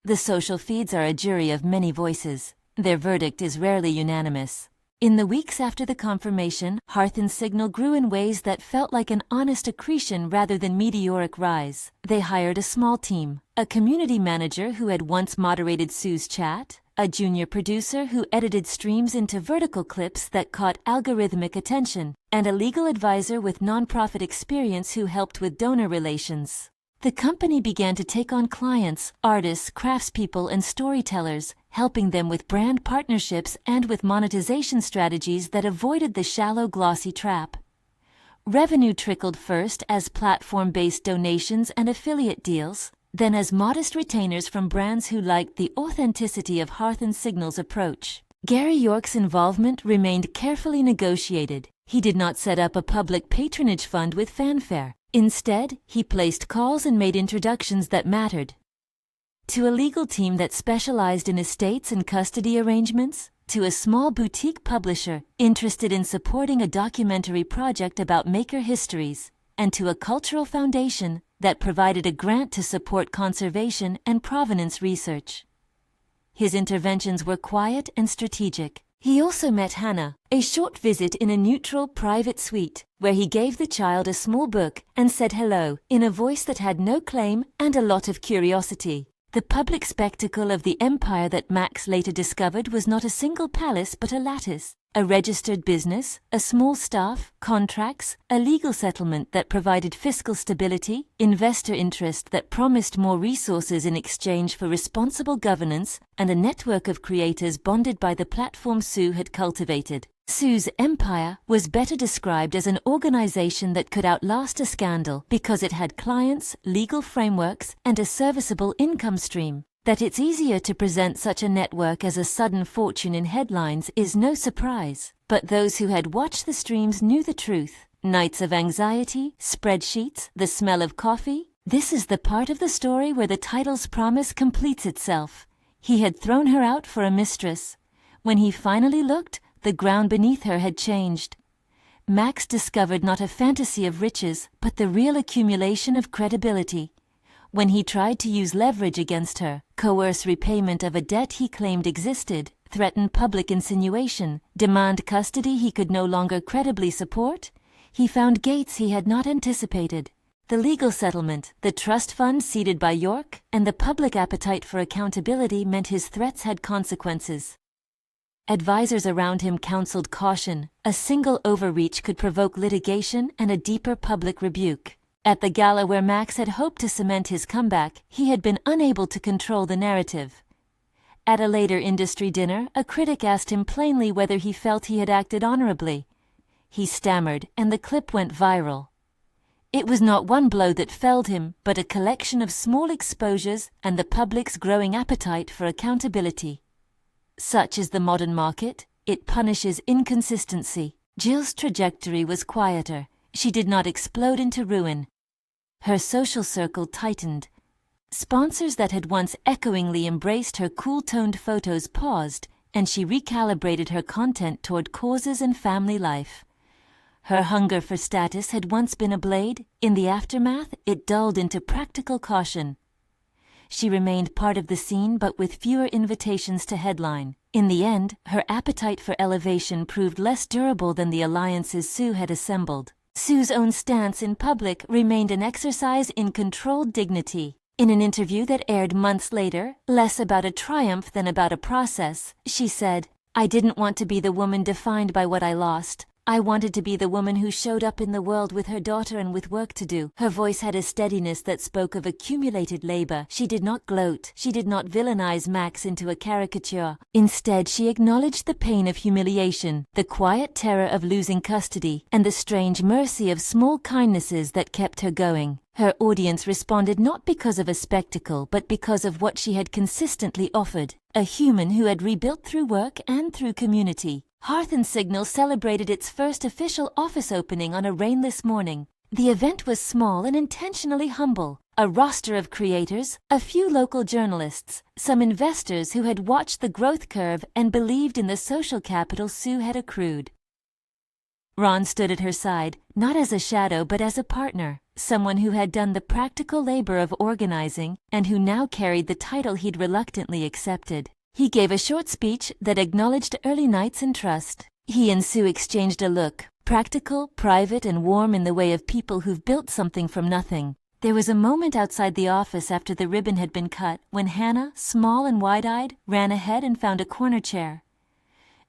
The social feeds are a jury of many voices. Their verdict is rarely unanimous. In the weeks after the confirmation, Hearth & Signal grew in ways that felt like an honest accretion rather than meteoric rise. They hired a small team, a community manager who had once moderated Sue's chat, a junior producer who edited streams into vertical clips that caught algorithmic attention, and a legal advisor with nonprofit experience who helped with donor relations. The company began to take on clients, artists, craftspeople, and storytellers, helping them with brand partnerships and with monetization strategies that avoided the shallow, glossy trap. Revenue trickled first as platform-based donations and affiliate deals, then as modest retainers from brands who liked the authenticity of Hearth & Signal's approach. Gary York's involvement remained carefully negotiated. He did not set up a public patronage fund with fanfare. Instead, he placed calls and made introductions that mattered. To a legal team that specialized in estates and custody arrangements, to a small boutique publisher interested in supporting a documentary project about maker histories, and to a cultural foundation that provided a grant to support conservation and provenance research. His interventions were quiet and strategic. He also met Hannah, a short visit in a neutral, private suite, where he gave the child a small book and said hello in a voice that had no claim and a lot of curiosity. The public spectacle of the empire that Max later discovered was not a single palace but a lattice, a registered business, a small staff, contracts, a legal settlement that provided fiscal stability, investor interest that promised more resources in exchange for responsible governance, and a network of creators bonded by the platform Sue had cultivated. Sue's empire was better described as an organization that could outlast a scandal because it had clients, legal frameworks, and a serviceable income stream. That it's easier to present such a network as a sudden fortune in headlines is no surprise. But those who had watched the streams knew the truth. Nights of anxiety, spreadsheets, the smell of coffee. This is the part of the story where the title's promise completes itself. He had thrown her out for a mistress. When he finally looked, the ground beneath her had changed. Max discovered not a fantasy of riches, but the real accumulation of credibility. When he tried to use leverage against her, coerce repayment of a debt he claimed existed, threaten public insinuation, demand custody he could no longer credibly support, he found gates he had not anticipated. The legal settlement, the trust fund seeded by York, and the public appetite for accountability meant his threats had consequences. Advisors around him counseled caution. A single overreach could provoke litigation and a deeper public rebuke. At the gala where Max had hoped to cement his comeback, he had been unable to control the narrative. At a later industry dinner, a critic asked him plainly whether he felt he had acted honorably. He stammered, and the clip went viral. It was not one blow that felled him, but a collection of small exposures and the public's growing appetite for accountability. Such is the modern market. It punishes inconsistency. Jill's trajectory was quieter. She did not explode into ruin. Her social circle tightened. Sponsors that had once echoingly embraced her cool-toned photos paused, and she recalibrated her content toward causes and family life. Her hunger for status had once been a blade. In the aftermath, it dulled into practical caution. She remained part of the scene but with fewer invitations to headline. In the end, her appetite for elevation proved less durable than the alliances Sue had assembled. Sue's own stance in public remained an exercise in controlled dignity. In an interview that aired months later, less about a triumph than about a process, she said, "I didn't want to be the woman defined by what I lost. I wanted to be the woman who showed up in the world with her daughter and with work to do." Her voice had a steadiness that spoke of accumulated labor. She did not gloat. She did not villainize Max into a caricature. Instead, she acknowledged the pain of humiliation, the quiet terror of losing custody, and the strange mercy of small kindnesses that kept her going. Her audience responded not because of a spectacle, but because of what she had consistently offered, a human who had rebuilt through work and through community. Hearth and Signal celebrated its first official office opening on a rainless morning. The event was small and intentionally humble. A roster of creators, a few local journalists, some investors who had watched the growth curve and believed in the social capital Sue had accrued. Ron stood at her side, not as a shadow but as a partner, someone who had done the practical labor of organizing and who now carried the title he'd reluctantly accepted. He gave a short speech that acknowledged early nights and trust. He and Sue exchanged a look, practical, private, and warm in the way of people who've built something from nothing. There was a moment outside the office after the ribbon had been cut when Hannah, small and wide-eyed, ran ahead and found a corner chair.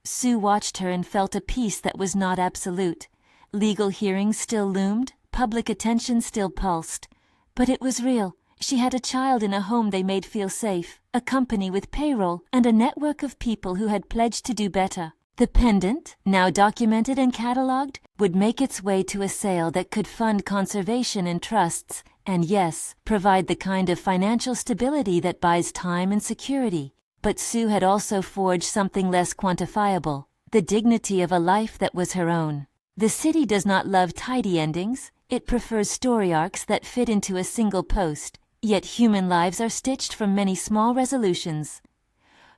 Sue watched her and felt a peace that was not absolute. Legal hearings still loomed, public attention still pulsed. But it was real. She had a child in a home they made feel safe, a company with payroll, and a network of people who had pledged to do better. The pendant, now documented and catalogued, would make its way to a sale that could fund conservation and trusts, and yes, provide the kind of financial stability that buys time and security. But Sue had also forged something less quantifiable, the dignity of a life that was her own. The city does not love tidy endings, it prefers story arcs that fit into a single post, yet human lives are stitched from many small resolutions.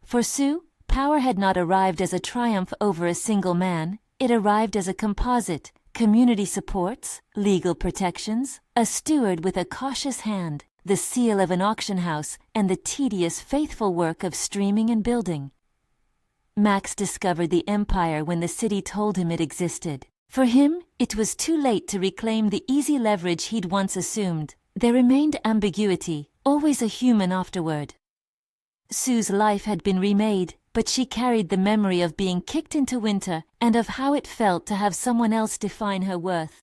For Sue, power had not arrived as a triumph over a single man, it arrived as a composite, community supports, legal protections, a steward with a cautious hand, the seal of an auction house, and the tedious, faithful work of streaming and building. Max discovered the empire when the city told him it existed. For him, it was too late to reclaim the easy leverage he'd once assumed. There remained ambiguity, always a human afterward. Sue's life had been remade, but she carried the memory of being kicked into winter and of how it felt to have someone else define her worth.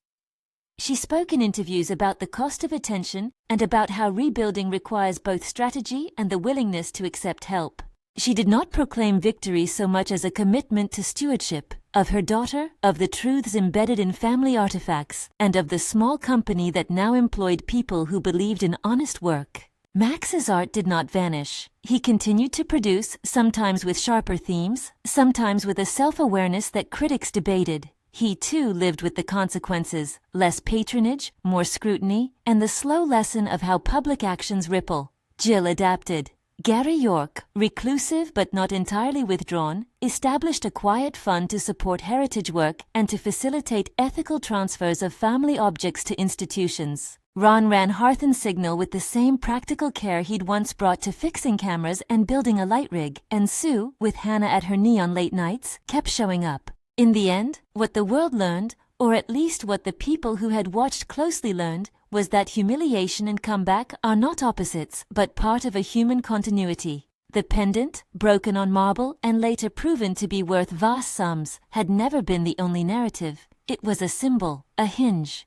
She spoke in interviews about the cost of attention and about how rebuilding requires both strategy and the willingness to accept help. She did not proclaim victory so much as a commitment to stewardship, of her daughter, of the truths embedded in family artifacts, and of the small company that now employed people who believed in honest work. Max's art did not vanish. He continued to produce, sometimes with sharper themes, sometimes with a self-awareness that critics debated. He too lived with the consequences, less patronage, more scrutiny, and the slow lesson of how public actions ripple. Jill adapted. Gary York, reclusive but not entirely withdrawn, established a quiet fund to support heritage work and to facilitate ethical transfers of family objects to institutions. Ron ran Hearth and Signal with the same practical care he'd once brought to fixing cameras and building a light rig, and Sue, with Hannah at her knee on late nights, kept showing up. In the end, what the world learned, or at least what the people who had watched closely learned, was that humiliation and comeback are not opposites, but part of a human continuity. The pendant, broken on marble and later proven to be worth vast sums, had never been the only narrative. It was a symbol, a hinge.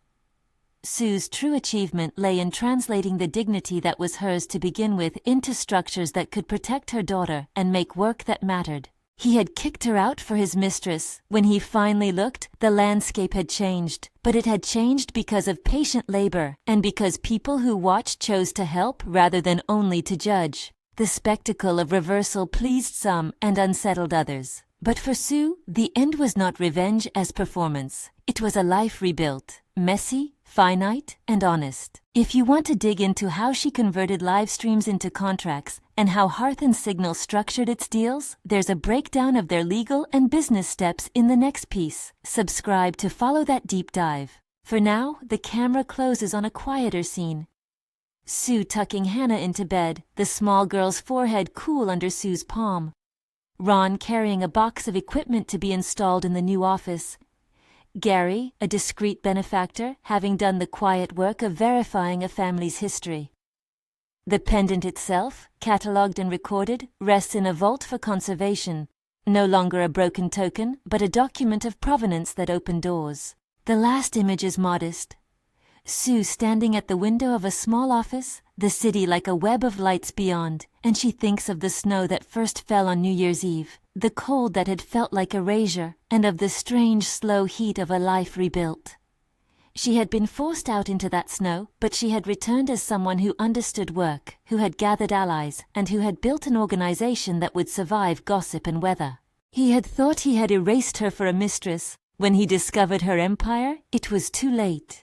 Sue's true achievement lay in translating the dignity that was hers to begin with into structures that could protect her daughter and make work that mattered. He had kicked her out for his mistress. When he finally looked, the landscape had changed. But it had changed because of patient labor, and because people who watched chose to help rather than only to judge. The spectacle of reversal pleased some and unsettled others. But for Sue, the end was not revenge as performance. It was a life rebuilt, messy, finite, and honest. If you want to dig into how she converted live streams into contracts and how Hearth and Signal structured its deals, there's a breakdown of their legal and business steps in the next piece. Subscribe to follow that deep dive. For now, the camera closes on a quieter scene. Sue tucking Hannah into bed, the small girl's forehead cool under Sue's palm. Ron carrying a box of equipment to be installed in the new office. Gary, a discreet benefactor, having done the quiet work of verifying a family's history. The pendant itself, catalogued and recorded, rests in a vault for conservation, no longer a broken token, but a document of provenance that opened doors. The last image is modest. Sue standing at the window of a small office, the city like a web of lights beyond, and she thinks of the snow that first fell on New Year's Eve, the cold that had felt like erasure, and of the strange, slow heat of a life rebuilt. She had been forced out into that snow, but she had returned as someone who understood work, who had gathered allies, and who had built an organization that would survive gossip and weather. He had thought he had erased her for a mistress. When he discovered her empire, it was too late.